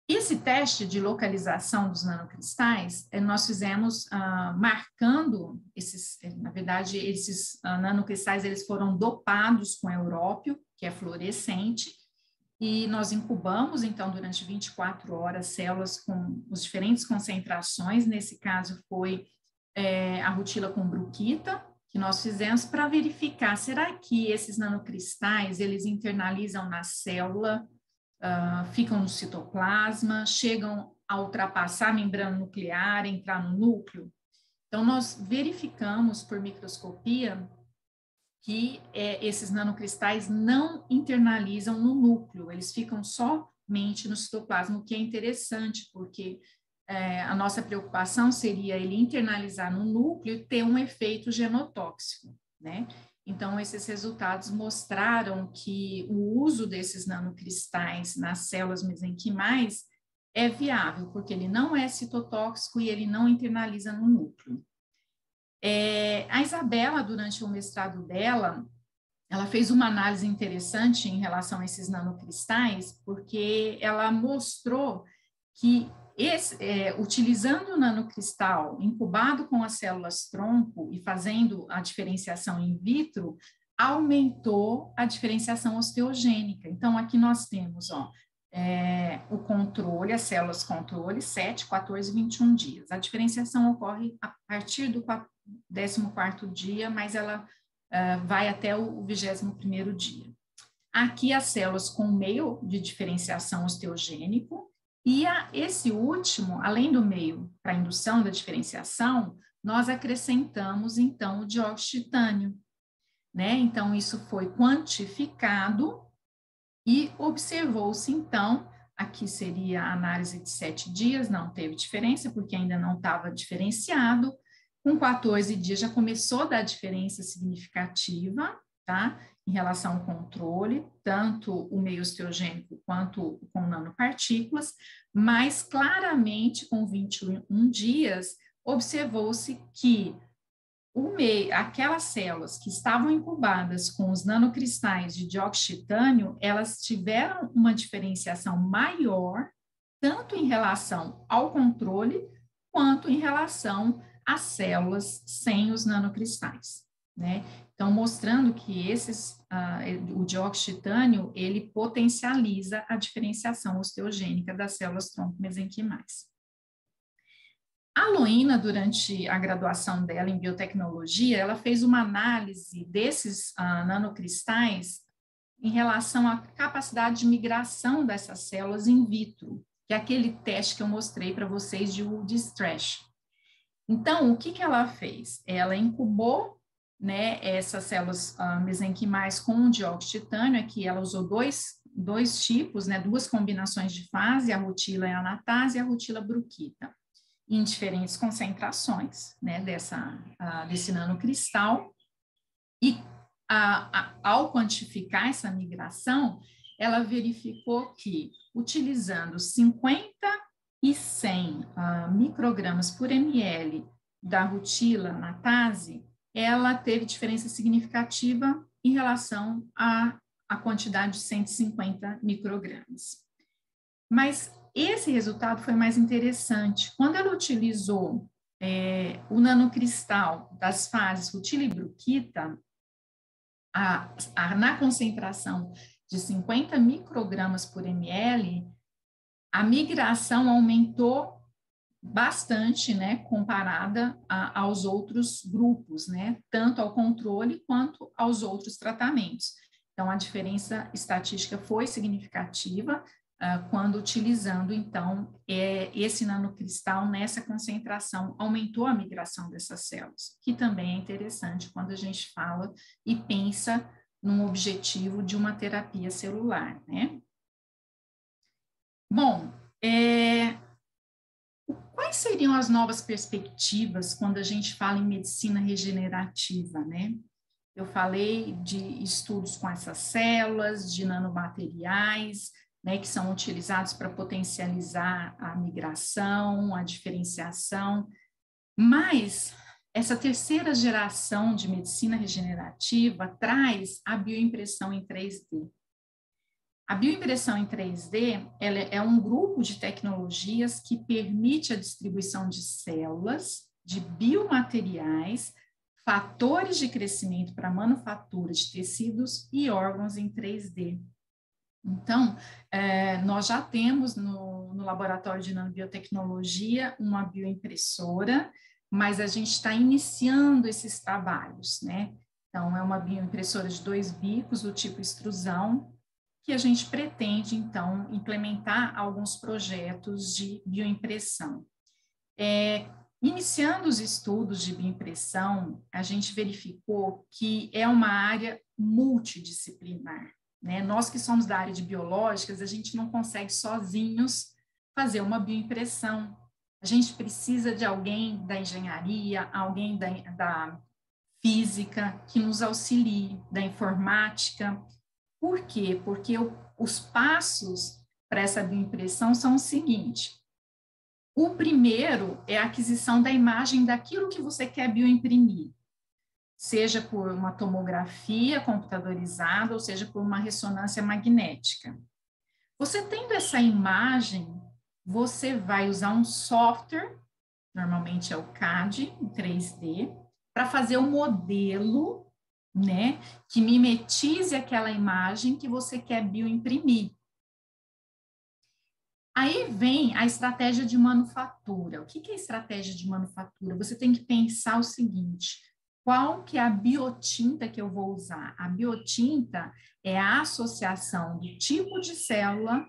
Esse teste de localização dos nanocristais, nós fizemos marcando esses, na verdade, esses nanocristais, eles foram dopados com európio, que é fluorescente, e nós incubamos, então, durante 24 horas, células com as diferentes concentrações, nesse caso foi a rutila com bruquita, que nós fizemos para verificar, será que esses nanocristais, eles internalizam na célula, ficam no citoplasma, chegam a ultrapassar a membrana nuclear, entrar no núcleo? Então, nós verificamos por microscopia que esses nanocristais não internalizam no núcleo, eles ficam somente no citoplasma, o que é interessante, porque a nossa preocupação seria ele internalizar no núcleo e ter um efeito genotóxico, né? Então, esses resultados mostraram que o uso desses nanocristais nas células mesenquimais é viável, porque ele não é citotóxico e ele não internaliza no núcleo. A Isabela, durante o mestrado dela, ela fez uma análise interessante em relação a esses nanocristais, porque ela mostrou que utilizando o nanocristal incubado com as células-tronco e fazendo a diferenciação in vitro, aumentou a diferenciação osteogênica. Então, aqui nós temos, ó, o controle, as células controle, 7, 14 e 21 dias. A diferenciação ocorre a partir do 14º dia, mas ela vai até o 21º dia. Aqui as células com meio de diferenciação osteogênico, e esse último, além do meio para indução da diferenciação, nós acrescentamos, então, o dióxido de titânio, né? Então, isso foi quantificado e observou-se, então, aqui seria a análise de 7 dias, não teve diferença, porque ainda não estava diferenciado. Com 14 dias já começou a dar diferença significativa, tá? Em relação ao controle, tanto o meio osteogênico quanto com nanopartículas, mas claramente com 21 dias observou-se que aquelas células que estavam incubadas com os nanocristais de dióxido de titânio, elas tiveram uma diferenciação maior, tanto em relação ao controle, quanto em relação às células sem os nanocristais, né? Então, mostrando que o dióxido de titânio, ele potencializa a diferenciação osteogênica das células tronco mesenquimais. A Loína, durante a graduação dela em biotecnologia, ela fez uma análise desses nanocristais em relação à capacidade de migração dessas células in vitro, que é aquele teste que eu mostrei para vocês de Wood-Strash. Então, o que ela fez? Ela incubou, né, essas células mesenquimais com dióxido de titânio. Aqui ela usou dois tipos, né, duas combinações de fase, a rutila e a anatase e a rutila bruquita, em diferentes concentrações, né, desse nanocristal. E ao quantificar essa migração, ela verificou que, utilizando 50 e 100 microgramas por ml da rutila anatase, ela teve diferença significativa em relação à quantidade de 150 microgramas. Mas esse resultado foi mais interessante. Quando ela utilizou o nanocristal das fases rutila e bruquita, na concentração de 50 microgramas por ml, a migração aumentou bastante, né, comparada aos outros grupos, né, tanto ao controle quanto aos outros tratamentos. Então, a diferença estatística foi significativa quando utilizando, então, esse nanocristal nessa concentração, aumentou a migração dessas células, que também é interessante quando a gente fala e pensa num objetivo de uma terapia celular, né? Bom, quais seriam as novas perspectivas quando a gente fala em medicina regenerativa, né? Eu falei de estudos com essas células, de nanomateriais, né, que são utilizados para potencializar a migração, a diferenciação, mas essa terceira geração de medicina regenerativa traz a bioimpressão em 3D. A bioimpressão em 3D, ela é um grupo de tecnologias que permite a distribuição de células, de biomateriais, fatores de crescimento para manufatura de tecidos e órgãos em 3D. Então, nós já temos no Laboratório de Nanobiotecnologia uma bioimpressora, mas a gente está iniciando esses trabalhos, né? Então, é uma bioimpressora de 2 bicos do tipo extrusão, que a gente pretende, então, implementar alguns projetos de bioimpressão. Iniciando os estudos de bioimpressão, a gente verificou que é uma área multidisciplinar, né? Nós que somos da área de biológicas, a gente não consegue sozinhos fazer uma bioimpressão. A gente precisa de alguém da engenharia, alguém da física que nos auxilie, da informática. Por quê? Porque os passos para essa bioimpressão são o seguinte: o primeiro é a aquisição da imagem daquilo que você quer bioimprimir, seja por uma tomografia computadorizada, ou seja por uma ressonância magnética. Você tendo essa imagem, você vai usar um software, normalmente é o CAD, em 3D, para fazer o modelo, né, que mimetize aquela imagem que você quer bioimprimir. Aí vem a estratégia de manufatura. O que é estratégia de manufatura? Você tem que pensar o seguinte: qual que é a biotinta que eu vou usar? A biotinta é a associação do tipo de célula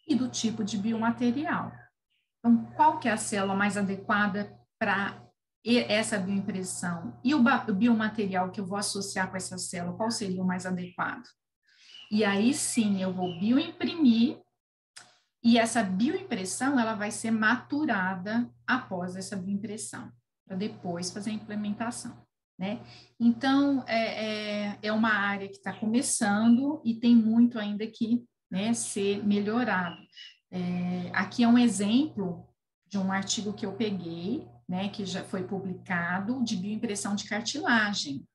e do tipo de biomaterial. Então, qual que é a célula mais adequada para essa bioimpressão? E o biomaterial que eu vou associar com essa célula, qual seria o mais adequado? E aí sim, eu vou bioimprimir, e essa bioimpressão ela vai ser maturada após essa bioimpressão, para depois fazer a implementação, né? Então, é uma área que está começando e tem muito ainda que, né, ser melhorado. Aqui é um exemplo de um artigo que eu peguei, né, que já foi publicado, de bioimpressão de cartilagem,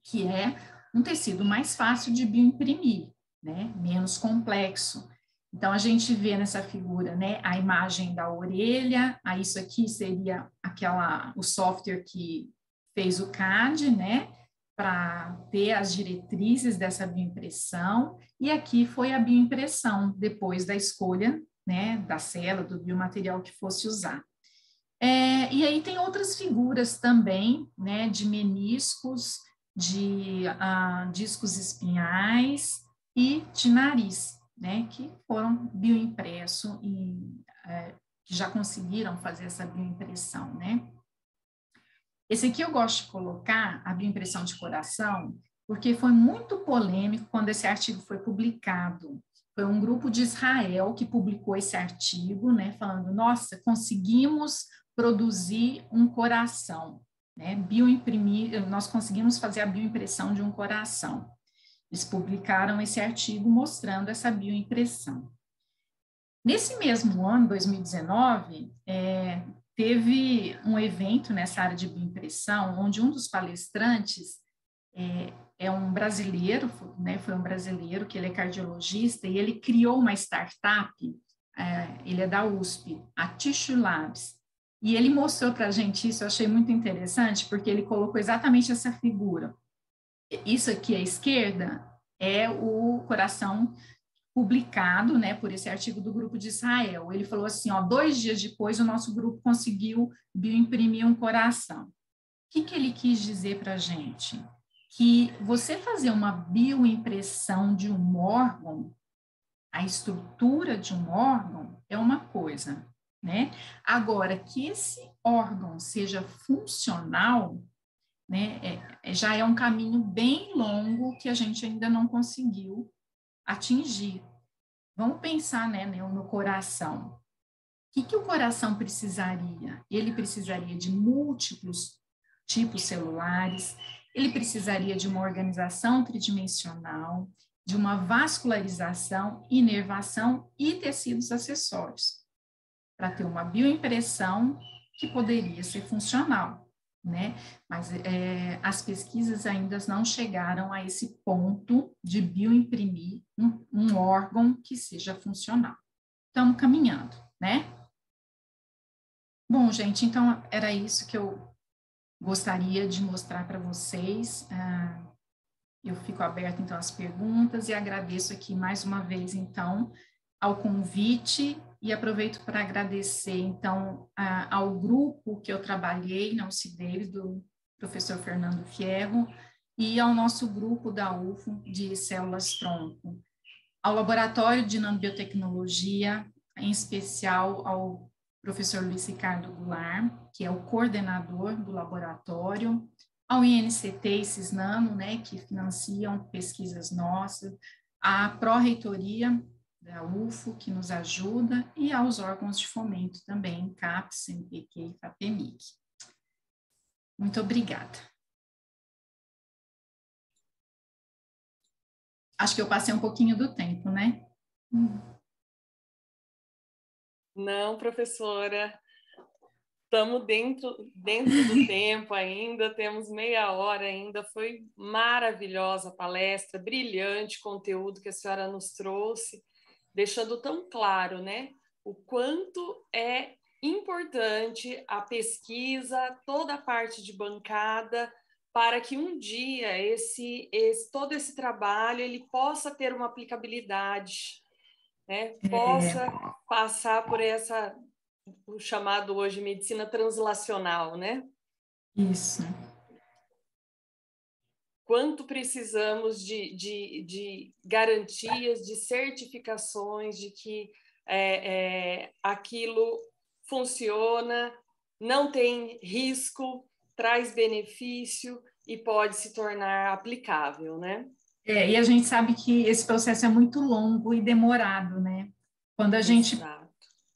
que é um tecido mais fácil de bioimprimir, né, menos complexo. Então, a gente vê nessa figura, né, a imagem da orelha, aí isso aqui seria o software que fez o CAD, né, para ter as diretrizes dessa bioimpressão, e aqui foi a bioimpressão, depois da escolha, né, da célula, do biomaterial que fosse usar. E aí tem outras figuras também, né, de meniscos, de discos espinhais e de nariz, né, que foram bioimpressos e que já conseguiram fazer essa bioimpressão, né. Esse aqui eu gosto de colocar, a bioimpressão de coração, porque foi muito polêmico quando esse artigo foi publicado. Foi um grupo de Israel que publicou esse artigo, né, falando, nossa, conseguimos produzir um coração, né, nós conseguimos fazer a bioimpressão de um coração. Eles publicaram esse artigo mostrando essa bioimpressão. Nesse mesmo ano, 2019, teve um evento nessa área de bioimpressão, onde um dos palestrantes é um brasileiro, né, foi um brasileiro, que ele é cardiologista, e ele criou uma startup, ele é da USP, a Tissue Labs, e ele mostrou para a gente isso, eu achei muito interessante, porque ele colocou exatamente essa figura. Isso aqui à esquerda é o coração publicado, né, por esse artigo do Grupo de Israel. Ele falou assim, ó, 2 dias depois o nosso grupo conseguiu bioimprimir um coração. O que ele quis dizer para a gente? Que você fazer uma bioimpressão de um órgão, a estrutura de um órgão é uma coisa, né? Agora, que esse órgão seja funcional, né, já é um caminho bem longo que a gente ainda não conseguiu atingir. Vamos pensar, né, no coração. O que o coração precisaria? Ele precisaria de múltiplos tipos celulares, ele precisaria de uma organização tridimensional, de uma vascularização, inervação e tecidos acessórios, para ter uma bioimpressão que poderia ser funcional, né? Mas as pesquisas ainda não chegaram a esse ponto de bioimprimir um órgão que seja funcional. Estamos caminhando, né? Bom, gente, então era isso que eu gostaria de mostrar para vocês. Eu fico aberta, então, às perguntas e agradeço aqui mais uma vez, então, ao convite e aproveito para agradecer, então, ao grupo que eu trabalhei na UC Davis, do professor Fernando Fierro, e ao nosso grupo da UFO de células-tronco, ao Laboratório de Nanobiotecnologia, em especial ao professor Luiz Ricardo Goulart, que é o coordenador do laboratório, ao INCT e Cisnano, né, que financiam pesquisas nossas, à pró-reitoria da UFO, que nos ajuda, e aos órgãos de fomento também, CAPES, CNPq e FAPEMIG. Muito obrigada. Acho que eu passei um pouquinho do tempo, né? Não, professora, estamos dentro do tempo ainda, temos meia hora ainda. Foi maravilhosa a palestra, brilhante conteúdo que a senhora nos trouxe, deixando tão claro, né, o quanto é importante a pesquisa, toda a parte de bancada, para que um dia todo esse trabalho ele possa ter uma aplicabilidade, né, possa passar por o chamado hoje medicina translacional, né? Isso. Quanto precisamos de garantias, de certificações de que aquilo funciona, não tem risco, traz benefício e pode se tornar aplicável, né? E a gente sabe que esse processo é muito longo e demorado, né? Quando a gente,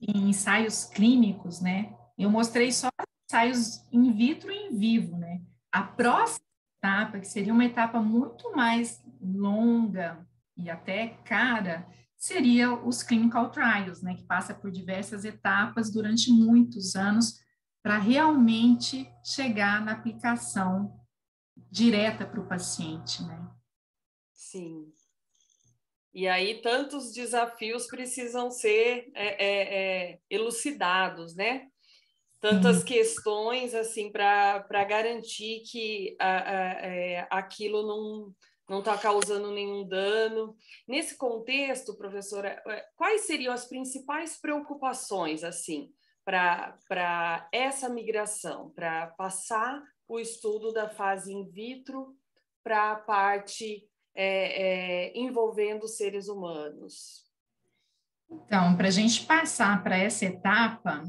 em ensaios clínicos, né? Eu mostrei só ensaios in vitro e in vivo, né? A próxima etapa, que seria uma etapa muito mais longa e até cara, seria os clinical trials, né? Que passa por diversas etapas durante muitos anos para realmente chegar na aplicação direta para o paciente, né? Sim. E aí tantos desafios precisam ser elucidados, né? Tantas questões assim para garantir que aquilo não está causando nenhum dano. Nesse contexto, professora, quais seriam as principais preocupações assim para essa migração, para passar o estudo da fase in vitro para a parte envolvendo seres humanos? Então, para a gente passar para essa etapa,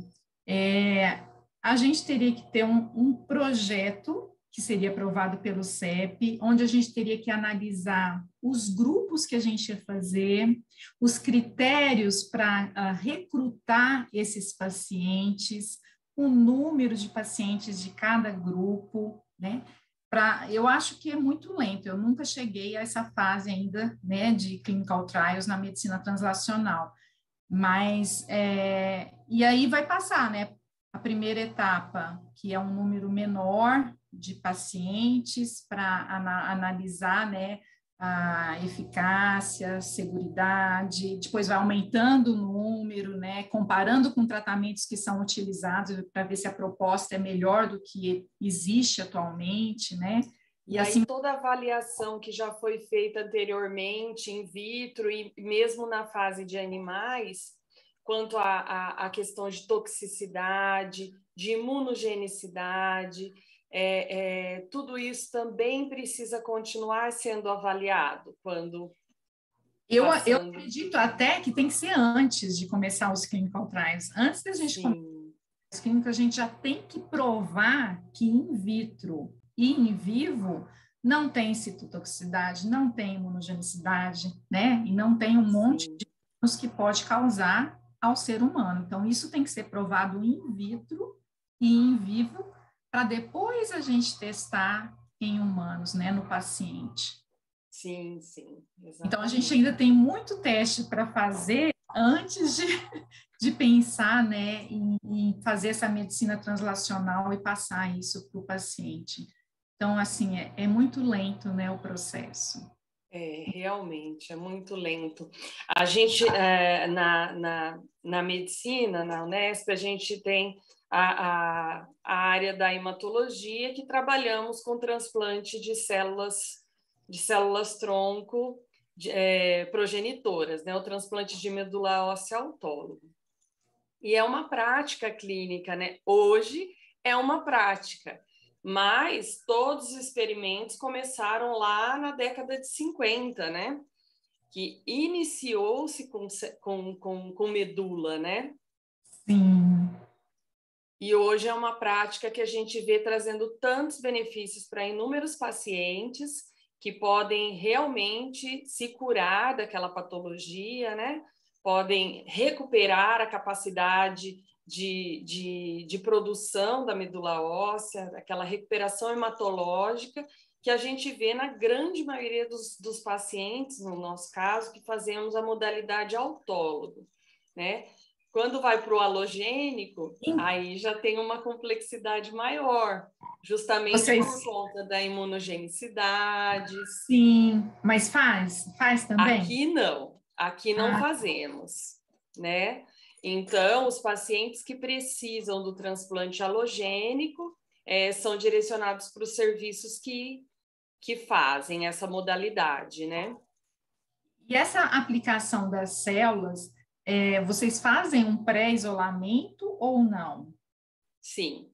a gente teria que ter um projeto que seria aprovado pelo CEP, onde a gente teria que analisar os grupos que a gente ia fazer, os critérios para recrutar esses pacientes, o número de pacientes de cada grupo, né? Eu acho que é muito lento, eu nunca cheguei a essa fase ainda, né, de clinical trials na medicina translacional, mas, e aí vai passar, né, a primeira etapa, que é um número menor de pacientes para analisar, né, a eficácia, seguridade, depois vai aumentando o número, né, comparando com tratamentos que são utilizados para ver se a proposta é melhor do que existe atualmente, né, E aí toda a avaliação que já foi feita anteriormente, in vitro e mesmo na fase de animais, quanto à questão de toxicidade, de imunogenicidade, tudo isso também precisa continuar sendo avaliado quando eu acredito até que tem que ser antes de começar os clinical trials. Antes da gente começar os clínicos, a gente já tem que provar que in vitro e in vivo não tem citotoxicidade, não tem imunogenicidade, né? E não tem um monte de danos que pode causar ao ser humano. Então, isso tem que ser provado in vitro e in vivo para depois a gente testar em humanos, né, no paciente. Sim, sim. Exatamente. Então, a gente ainda tem muito teste para fazer antes de pensar, né, em fazer essa medicina translacional e passar isso para o paciente. Então, assim, é muito lento, né, o processo. Realmente, é muito lento. A gente, na medicina, na Unesp, a gente tem a área da hematologia, que trabalhamos com transplante de células-tronco progenitoras, né? O transplante de medula óssea autólogo. E é uma prática clínica, né? Hoje é uma prática, mas todos os experimentos começaram lá na década de 50, né? Que iniciou-se com medula, né? Sim. E hoje é uma prática que a gente vê trazendo tantos benefícios para inúmeros pacientes que podem realmente se curar daquela patologia, né? Podem recuperar a capacidade de produção da medula óssea, aquela recuperação hematológica que a gente vê na grande maioria dos pacientes, no nosso caso, que fazemos a modalidade autólogo, né? Quando vai para o halogênico, aí já tem uma complexidade maior, justamente por conta da imunogenicidade. Sim, mas faz também? Aqui não fazemos, né? Então, os pacientes que precisam do transplante halogênico são direcionados para os serviços que fazem essa modalidade, né? E essa aplicação das células, vocês fazem um pré-isolamento ou não? Sim.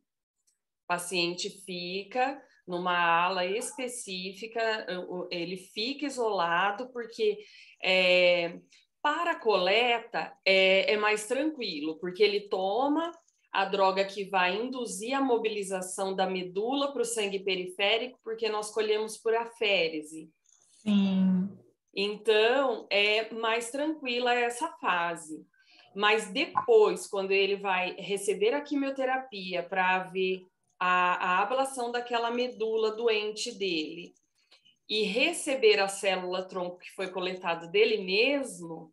O paciente fica numa ala específica, ele fica isolado, porque para a coleta é mais tranquilo, porque ele toma a droga que vai induzir a mobilização da medula para o sangue periférico, porque nós colhemos por aférese. Sim. Então, é mais tranquila essa fase. Mas depois, quando ele vai receber a quimioterapia para ver a ablação daquela medula doente dele e receber a célula-tronco que foi coletada dele mesmo,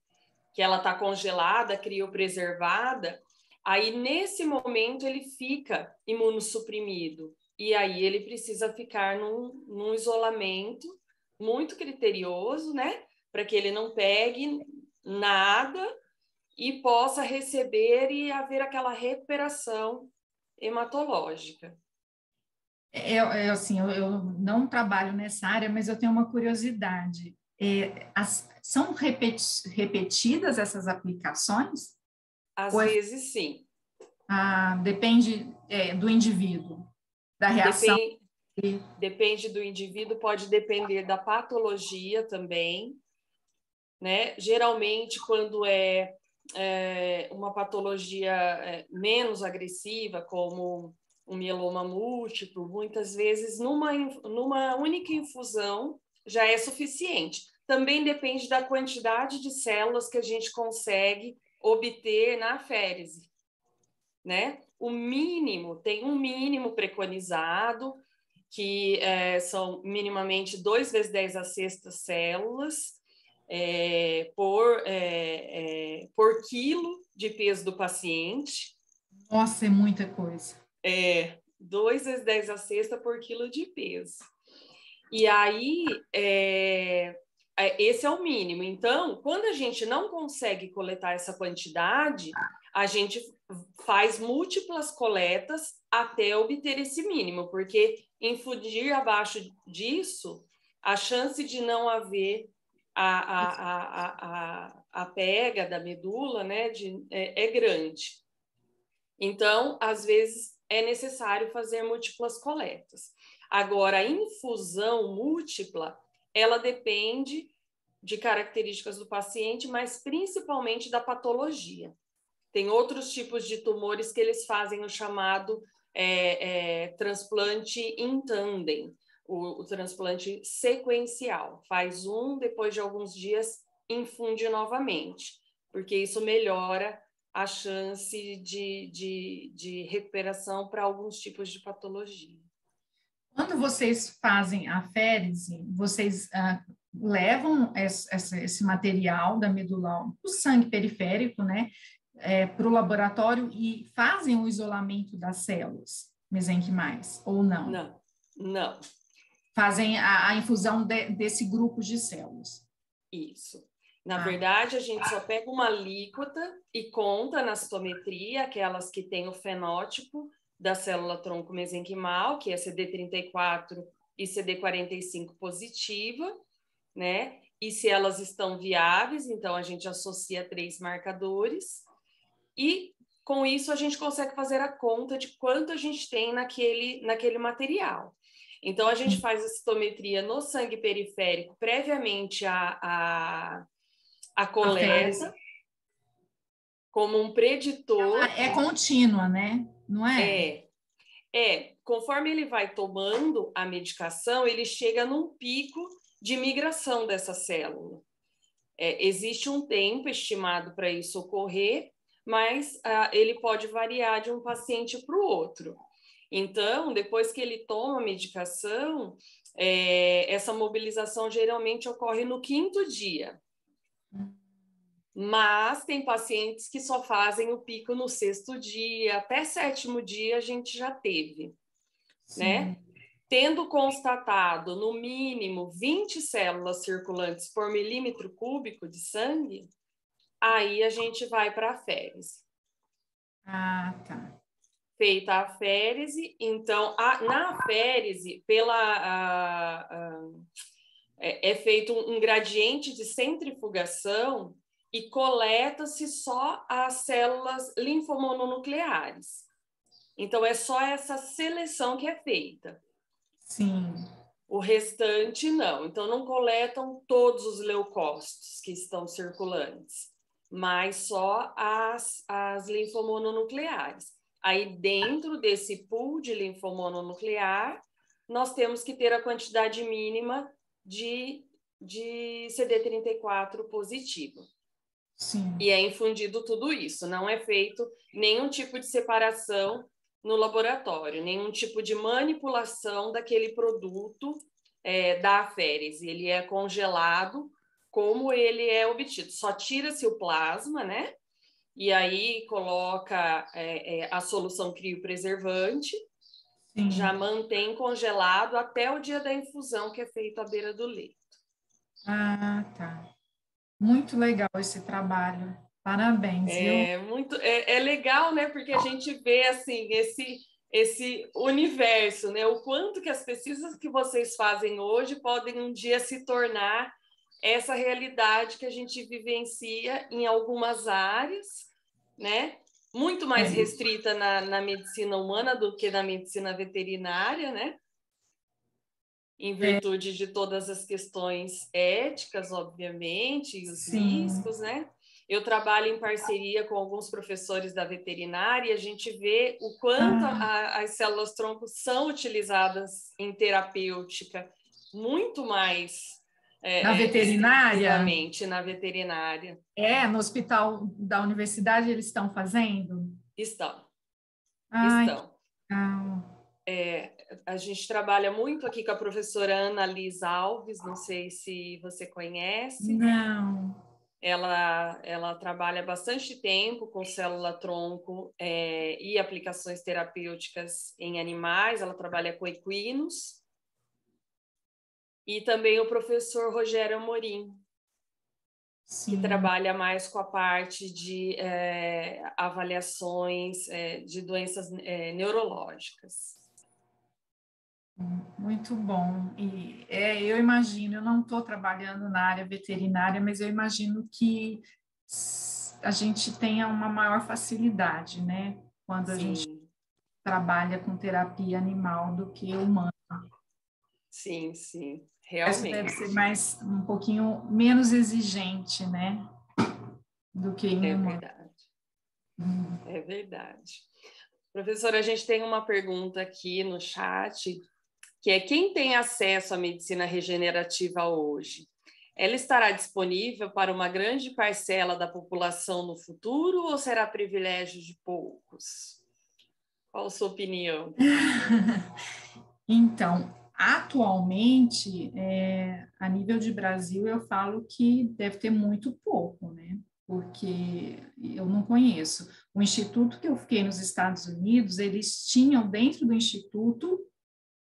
que ela está congelada, criopreservada, aí nesse momento ele fica imunossuprimido. E aí ele precisa ficar num isolamento muito criterioso, né? Para que ele não pegue nada e possa receber e haver aquela recuperação hematológica. Assim, eu não trabalho nessa área, mas eu tenho uma curiosidade. São repetidas essas aplicações? Às vezes, sim. Depende do indivíduo, da reação. Depende do indivíduo, pode depender da patologia também, né? Geralmente, quando é uma patologia menos agressiva, como um mieloma múltiplo, muitas vezes numa única infusão já é suficiente. Também depende da quantidade de células que a gente consegue obter na aférese, né? Tem um mínimo preconizado, que são minimamente 2 × 10⁶ células por quilo de peso do paciente. Nossa, é muita coisa. 2 × 10⁶ por quilo de peso. E aí esse é o mínimo. Então, quando a gente não consegue coletar essa quantidade, a gente faz múltiplas coletas até obter esse mínimo, porque infundir abaixo disso, a chance de não haver a pega da medula, né, é grande. Então, às vezes, é necessário fazer múltiplas coletas. Agora, a infusão múltipla, ela depende de características do paciente, mas principalmente da patologia. Tem outros tipos de tumores que eles fazem o chamado transplante in tandem, o transplante sequencial. Faz depois de alguns dias, infunde novamente, porque isso melhora a chance de recuperação para alguns tipos de patologia. Quando vocês fazem a férise, vocês levam esse material da medula, o sangue periférico, né, para o laboratório e fazem o isolamento das células mesenquimais, ou não? Não, não. Fazem a infusão desse grupo de células. Isso. Na verdade, a gente só pega uma alíquota e conta na citometria aquelas que têm o fenótipo da célula-tronco mesenquimal, que é CD34 e CD45 positiva, né? E se elas estão viáveis, então a gente associa 3 marcadores e com isso a gente consegue fazer a conta de quanto a gente tem naquele material. Então a gente faz a citometria no sangue periférico previamente a coleta como um preditor. Ela é contínua, né? Não é? Conforme ele vai tomando a medicação, ele chega num pico de migração dessa célula. Existe um tempo estimado para isso ocorrer, mas ele pode variar de um paciente para o outro. Então, depois que ele toma a medicação, essa mobilização geralmente ocorre no 5º dia. Mas tem pacientes que só fazem o pico no 6º dia, até 7º dia a gente já teve, né? Tendo constatado no mínimo 20 células circulantes por milímetro cúbico de sangue, aí a gente vai para a férise. Ah, tá. Feita a férise, então, na férise, é feito um gradiente de centrifugação e coleta-se só as células linfomononucleares. Então, é só essa seleção que é feita. Sim. O restante, não. Então, não coletam todos os leucócitos que estão circulantes, mas só as linfomononucleares. Aí, dentro desse pool de linfomononuclear, nós temos que ter a quantidade mínima de CD34 positivo. Sim. E é infundido tudo isso. Não é feito nenhum tipo de separação no laboratório, nenhum tipo de manipulação daquele produto da aférese. Ele é congelado como ele é obtido. Só tira-se o plasma, né? E aí coloca a solução criopreservante, já mantém congelado até o dia da infusão, que é feito à beira do leito. Ah, tá. Muito legal esse trabalho. Parabéns, viu? É legal, né? Porque a gente vê assim esse universo, né? O quanto que as pesquisas que vocês fazem hoje podem um dia se tornar essa realidade que a gente vivencia em algumas áreas, né? Muito mais restrita na medicina humana do que na medicina veterinária, né? Em virtude de todas as questões éticas, obviamente, e os riscos, né? Eu trabalho em parceria com alguns professores da veterinária e a gente vê o quanto as células-tronco são utilizadas em terapêutica muito mais na veterinária? Na veterinária. No hospital da universidade eles estão fazendo? Estão. A gente trabalha muito aqui com a professora Ana Liz Alves, não sei se você conhece. Não. Ela trabalha bastante tempo com célula-tronco e aplicações terapêuticas em animais, ela trabalha com equinos. e também o professor Rogério Amorim, Sim. que trabalha mais com a parte de avaliações de doenças neurológicas. Muito bom. E eu imagino, eu não estou trabalhando na área veterinária, mas eu imagino que a gente tenha uma maior facilidade, né? Quando a gente trabalha com terapia animal do que humana. Sim, sim, Essa realmente. deve ser um pouquinho menos exigente, né? Do que em humano. Verdade. É verdade. Professora, a gente tem uma pergunta aqui no chat, que é: quem tem acesso à medicina regenerativa hoje? Ela estará disponível para uma grande parcela da população no futuro ou será privilégio de poucos? Qual a sua opinião? Então, atualmente, a nível de Brasil, eu falo que deve ter muito pouco, né? Porque eu não conheço. O instituto que eu fiquei nos Estados Unidos, eles tinham dentro do instituto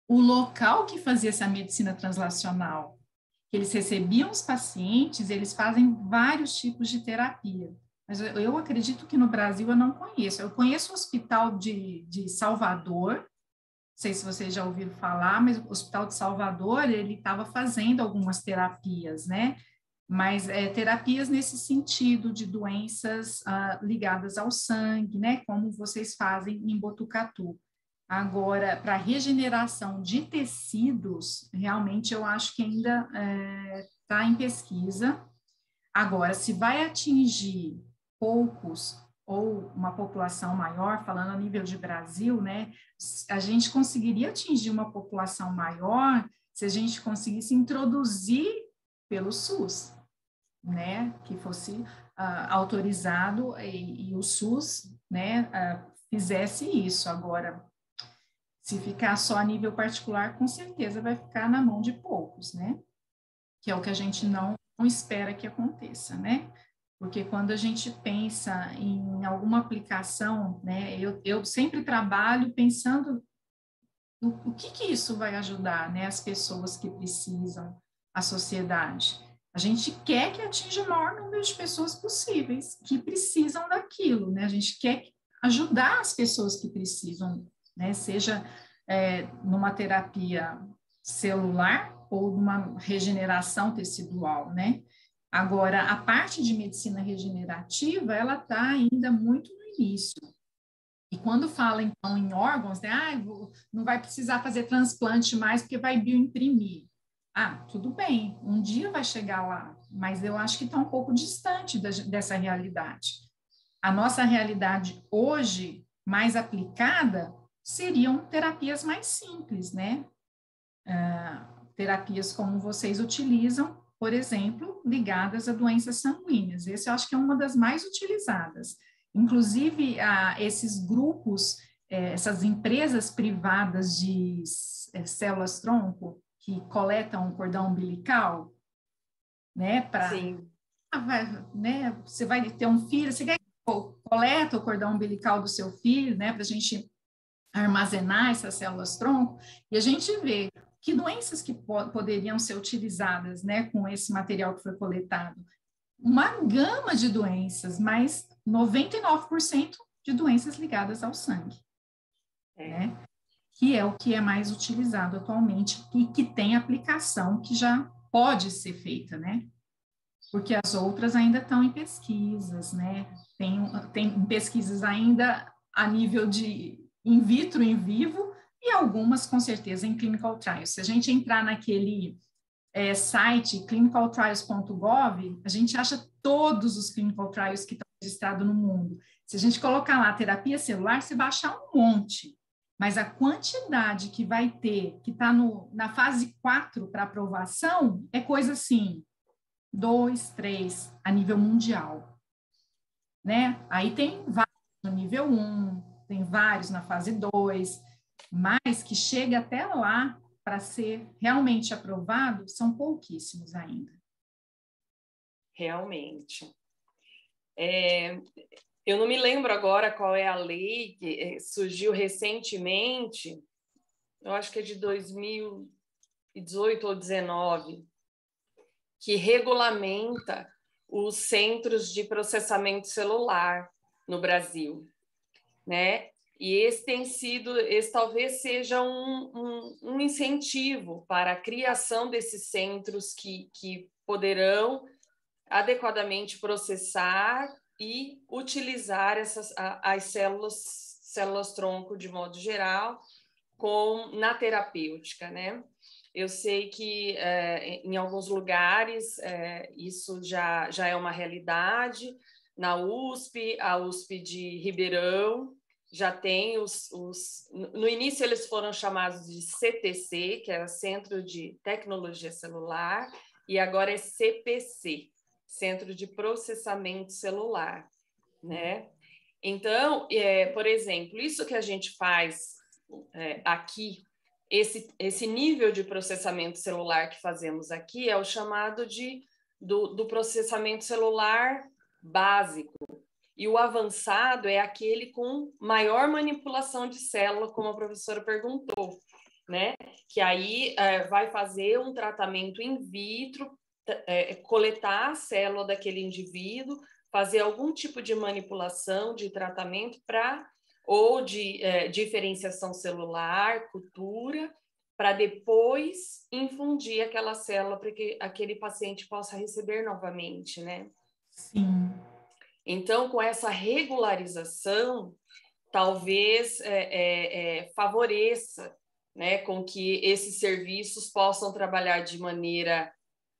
o local que fazia essa medicina translacional. Eles recebiam os pacientes, eles fazem vários tipos de terapia. Mas eu acredito que no Brasil eu não conheço. Eu conheço o Hospital de Salvador, não sei se vocês já ouviram falar, mas o Hospital de Salvador, ele estava fazendo algumas terapias, né? Mas terapias nesse sentido de doenças ligadas ao sangue, né? Como vocês fazem em Botucatu. Agora, para regeneração de tecidos, realmente eu acho que ainda está em pesquisa. Agora, se vai atingir poucos ou uma população maior, falando a nível de Brasil, né, a gente conseguiria atingir uma população maior se a gente conseguisse introduzir pelo SUS, né, que fosse autorizado e o SUS, né, fizesse isso. Agora, se ficar só a nível particular, com certeza vai ficar na mão de poucos, né? Que é o que a gente não espera que aconteça, né? Porque quando a gente pensa em alguma aplicação, né? Eu sempre trabalho pensando o que isso vai ajudar, né? As pessoas que precisam, a sociedade. A gente quer que atinja o maior número de pessoas possíveis que precisam daquilo, né? A gente quer ajudar as pessoas que precisam, né? Seja numa terapia celular ou numa regeneração tecidual, né? Agora, a parte de medicina regenerativa, ela está ainda muito no início. E quando fala, então, em órgãos, né? Não vai precisar fazer transplante mais porque vai bioimprimir. Tudo bem, um dia vai chegar lá, mas eu acho que está um pouco distante dessa realidade. A nossa realidade hoje, mais aplicada, seriam terapias mais simples, né? Terapias como vocês utilizam, por exemplo, ligadas a doenças sanguíneas. Esse eu acho que é uma das mais utilizadas. Inclusive, esses grupos, essas empresas privadas de células-tronco, que coletam o cordão umbilical, né, né, você vai ter um filho, você coleta o cordão umbilical do seu filho, né, para a gente armazenar essas células-tronco, e a gente vê que doenças que poderiam ser utilizadas, né, com esse material que foi coletado. Uma gama de doenças, mas 99% de doenças ligadas ao sangue, né? Que é o que é mais utilizado atualmente e que tem aplicação que já pode ser feita, né? Porque as outras ainda estão em pesquisas, né? Tem pesquisas ainda a nível de in vitro, in vivo, e algumas, com certeza, em clinical trials. Se a gente entrar naquele site clinicaltrials.gov, a gente acha todos os clinical trials que estão registrados no mundo. Se a gente colocar lá terapia celular, você vai achar um monte. Mas a quantidade que vai ter, que está na fase 4 para aprovação, é coisa assim, 2, 3, a nível mundial. Né? Aí tem vários no nível 1, tem vários na fase 2, mas que chega até lá para ser realmente aprovado, são pouquíssimos ainda. Realmente. Eu não me lembro agora qual é a lei que surgiu recentemente, eu acho que é de 2000, 2018 ou 19, que regulamenta os centros de processamento celular no Brasil, né? E esse talvez seja um incentivo para a criação desses centros que poderão adequadamente processar e utilizar as células-tronco, de modo geral, na terapêutica, né? Eu sei que em alguns lugares isso já é uma realidade. Na USP, a USP de Ribeirão, já tem no início eles foram chamados de CTC, que é Centro de Tecnologia Celular, e agora é CPC, Centro de Processamento Celular, né? Então, por exemplo, isso que a gente faz aqui, esse nível de processamento celular que fazemos aqui é o chamado do processamento celular básico. E o avançado é aquele com maior manipulação de célula, como a professora perguntou, né? Que aí vai fazer um tratamento in vitro, coletar a célula daquele indivíduo, fazer algum tipo de manipulação, de tratamento ou de diferenciação celular, cultura, para depois infundir aquela célula para que aquele paciente possa receber novamente, né? Sim. Então, com essa regularização, talvez favoreça, né, com que esses serviços possam trabalhar de maneira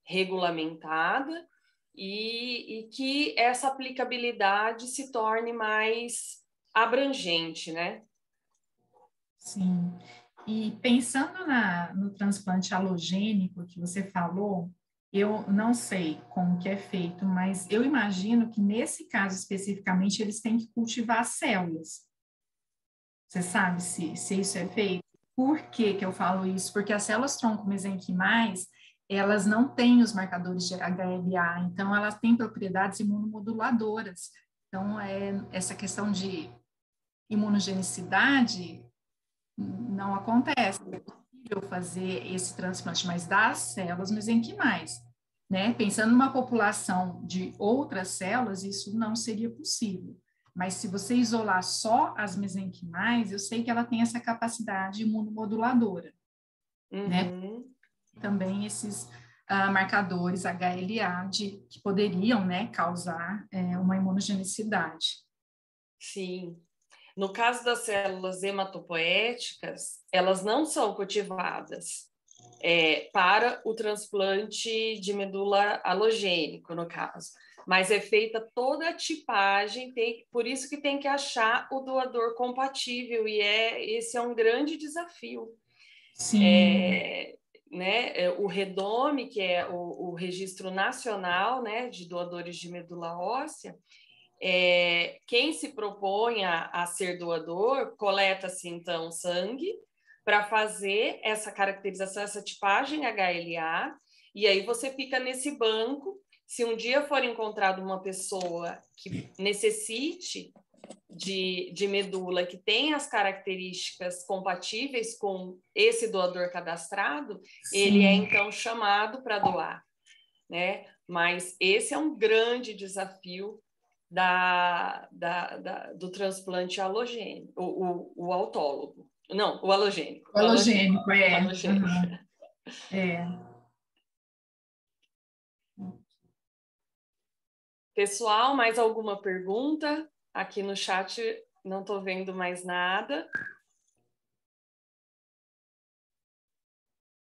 regulamentada e que essa aplicabilidade se torne mais abrangente, né? Sim. E pensando no transplante halogênico que você falou, eu não sei como que é feito, mas eu imagino que nesse caso especificamente eles têm que cultivar células. Você sabe se isso é feito? Por que que eu falo isso? Porque as células tronco mesenquimais, elas não têm os marcadores de HLA, então elas têm propriedades imunomoduladoras. Então, essa questão de imunogenicidade não acontece. É possível fazer esse transplante, mas das células mesenquimais, né? Pensando numa população de outras células, isso não seria possível. Mas se você isolar só as mesenquimais, eu sei que ela tem essa capacidade imunomoduladora, né? Também esses marcadores HLA que poderiam, né, causar uma imunogenicidade. Sim. No caso das células hematopoéticas, elas não são cultivadas para o transplante de medula halogênico, no caso. Mas é feita toda a tipagem, por isso que tem que achar o doador compatível, e esse é um grande desafio. Sim. Né? O REDOME, que é o Registro Nacional, né, de Doadores de Medula Óssea, quem se propõe a ser doador, coleta-se, então, sangue para fazer essa caracterização, essa tipagem HLA, e aí você fica nesse banco. Se um dia for encontrado uma pessoa que necessite de medula, que tem as características compatíveis com esse doador cadastrado, sim, ele é, então, chamado para doar, né? Mas esse é um grande desafio do transplante halogênico, o autólogo. Não, o halogênico. O halogênico, é. Halogênico. Uhum. Pessoal, mais alguma pergunta? Aqui no chat não estou vendo mais nada.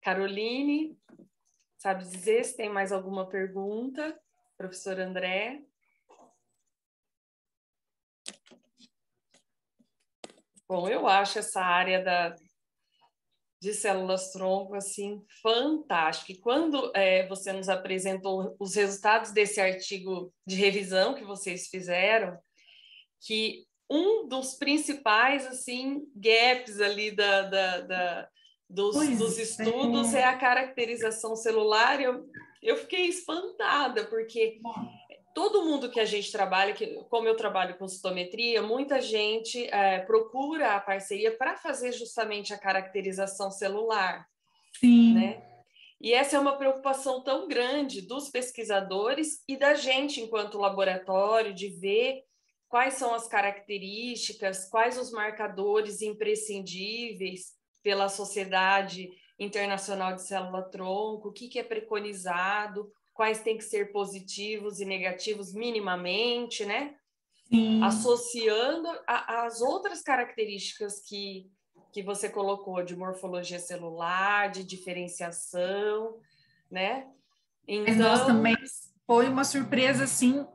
Caroline, sabe dizer se tem mais alguma pergunta? Professor André? Bom, eu acho essa área de células-tronco, assim, fantástica. E quando você nos apresentou os resultados desse artigo de revisão que vocês fizeram, que um dos principais, assim, gaps ali dos estudos é a caracterização celular. Eu fiquei espantada, porque todo mundo que a gente trabalha, como eu trabalho com citometria, muita gente procura a parceria para fazer justamente a caracterização celular. Sim. né? E essa é uma preocupação tão grande dos pesquisadores e da gente, enquanto laboratório, de ver quais são as características, quais os marcadores imprescindíveis pela Sociedade Internacional de Célula-Tronco, o que é preconizado, quais têm que ser positivos e negativos minimamente, né? Sim. Associando as outras características que você colocou, de morfologia celular, de diferenciação, né? Então... Mas nós também, foi uma surpresa, assim,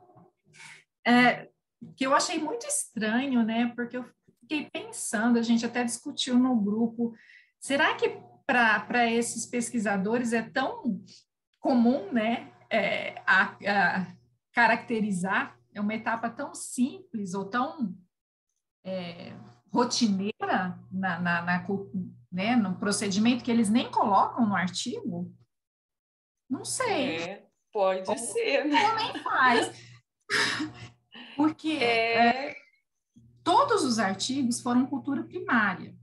que eu achei muito estranho, né? Porque eu fiquei pensando, a gente até discutiu no grupo, será que para esses pesquisadores é tão comum, né, a caracterizar, é uma etapa tão simples ou tão rotineira né, no procedimento que eles nem colocam no artigo? Não sei. Pode ser, né? Ou nem faz. Porque todos os artigos foram cultura primária.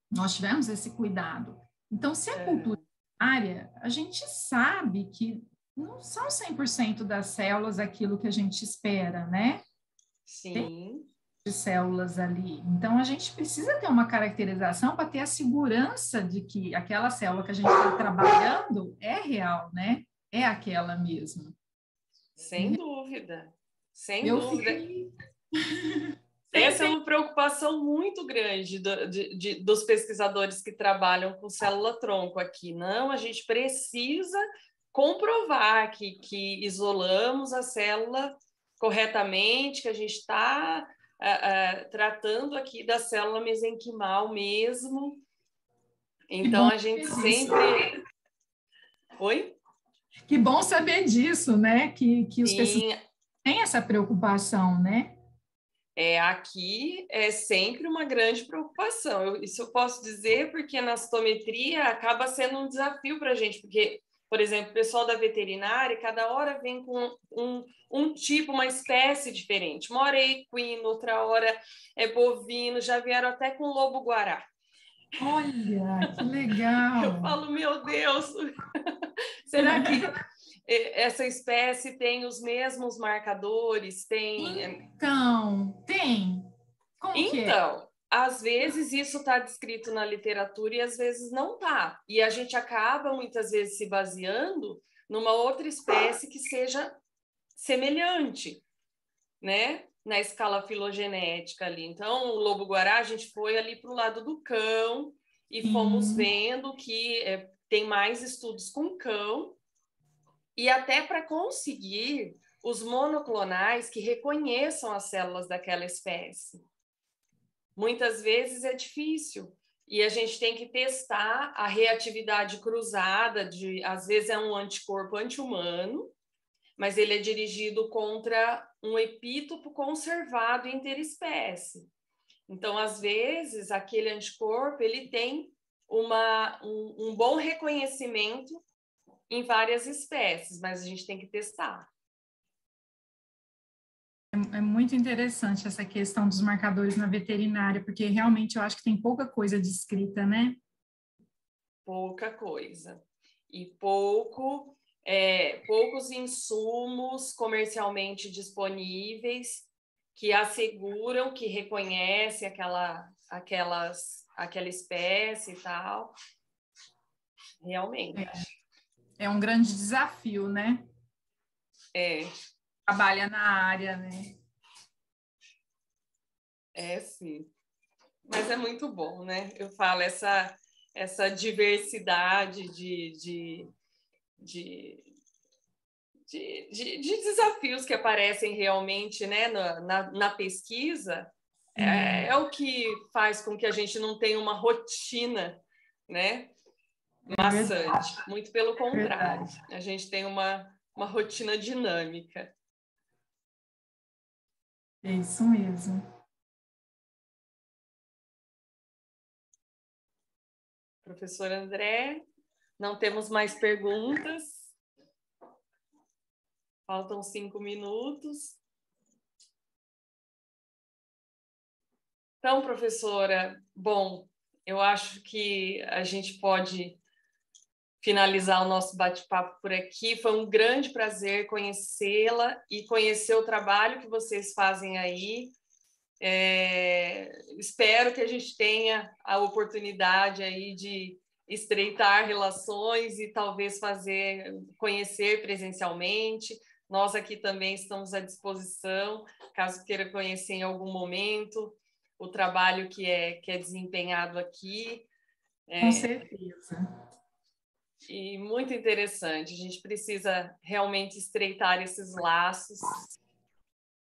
Nós tivemos esse cuidado. Então, se é cultura primária, a gente sabe que não são 100% das células aquilo que a gente espera, né? Sim. Tem de células ali. Então, a gente precisa ter uma caracterização para ter a segurança de que aquela célula que a gente está trabalhando é real, né? É aquela mesmo. Sem dúvida. Sem Eu dúvida. fiquei... Essa é uma preocupação muito grande dos pesquisadores que trabalham com célula-tronco aqui. Não, a gente precisa comprovar que isolamos a célula corretamente, que a gente está tratando aqui da célula mesenquimal mesmo. Então, a gente sempre... Oi? Que bom saber disso, né? Que os pesquisadores têm essa preocupação, né? Aqui é sempre uma grande preocupação. Isso eu posso dizer porque na citometria acaba sendo um desafio para a gente, porque, por exemplo, o pessoal da veterinária, cada hora vem com um tipo, uma espécie diferente. Uma hora é equino, outra hora é bovino, já vieram até com lobo-guará. Olha, que legal! Eu falo, meu Deus, será que essa espécie tem os mesmos marcadores? Então, tem. Como que é? Então, às vezes isso está descrito na literatura e às vezes não está. E a gente acaba, muitas vezes, se baseando numa outra espécie que seja semelhante, né? Na escala filogenética ali. Então, o lobo-guará, a gente foi ali para o lado do cão e fomos vendo que tem mais estudos com cão, e até para conseguir os monoclonais que reconheçam as células daquela espécie. Muitas vezes é difícil e a gente tem que testar a reatividade cruzada, às vezes é um anticorpo anti-humano, mas ele é dirigido contra um epítopo conservado interespécie. Então, às vezes, aquele anticorpo ele tem um bom reconhecimento em várias espécies, mas a gente tem que testar. É muito interessante essa questão dos marcadores na veterinária, porque realmente eu acho que tem pouca coisa descrita, né? Pouca coisa. E poucos insumos comercialmente disponíveis que asseguram que reconhece aquela espécie e tal. Realmente. É um grande desafio, né? Trabalha na área, né? Sim. Mas é muito bom, né? Eu falo, essa diversidade de desafios que aparecem realmente, né, na pesquisa, é o que faz com que a gente não tenha uma rotina, né, maçante. Muito pelo contrário, a gente tem uma rotina dinâmica. É isso mesmo. Professor André, não temos mais perguntas. Faltam 5 minutos. Então, professora, bom, eu acho que a gente pode finalizar o nosso bate-papo por aqui. Foi um grande prazer conhecê-la e conhecer o trabalho que vocês fazem aí. Espero que a gente tenha a oportunidade aí de estreitar relações e talvez conhecer presencialmente. Nós aqui também estamos à disposição, caso queira conhecer em algum momento o trabalho que é desempenhado aqui. Com certeza. E muito interessante. A gente precisa realmente estreitar esses laços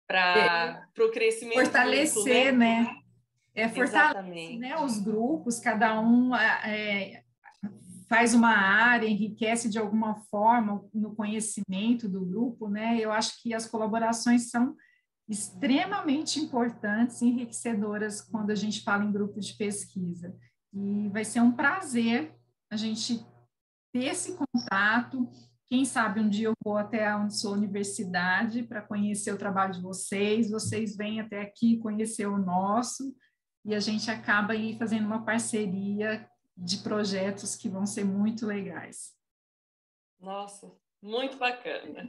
para o crescimento fortalecer, junto, né? Fortalece, né, os grupos, cada um faz uma área, enriquece de alguma forma no conhecimento do grupo, né? Eu acho que as colaborações são extremamente importantes e enriquecedoras quando a gente fala em grupo de pesquisa. E vai ser um prazer a gente ter esse contato. Quem sabe um dia eu vou até a sua universidade para conhecer o trabalho de vocês, vocês vêm até aqui conhecer o nosso, e a gente acaba aí fazendo uma parceria de projetos que vão ser muito legais. Nossa, muito bacana.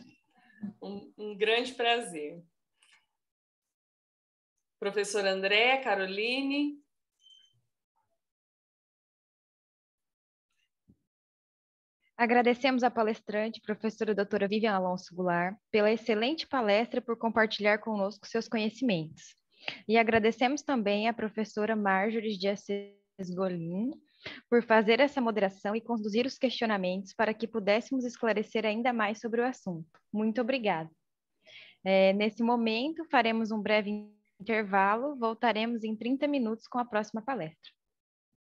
Um grande prazer. Professor André, Caroline. Agradecemos à palestrante, professora doutora Vivian Alonso Goulart, pela excelente palestra e por compartilhar conosco seus conhecimentos. E agradecemos também à professora Marjorie de Assis Golim por fazer essa moderação e conduzir os questionamentos para que pudéssemos esclarecer ainda mais sobre o assunto. Muito obrigada. Nesse momento, faremos um breve intervalo, voltaremos em 30 minutos com a próxima palestra.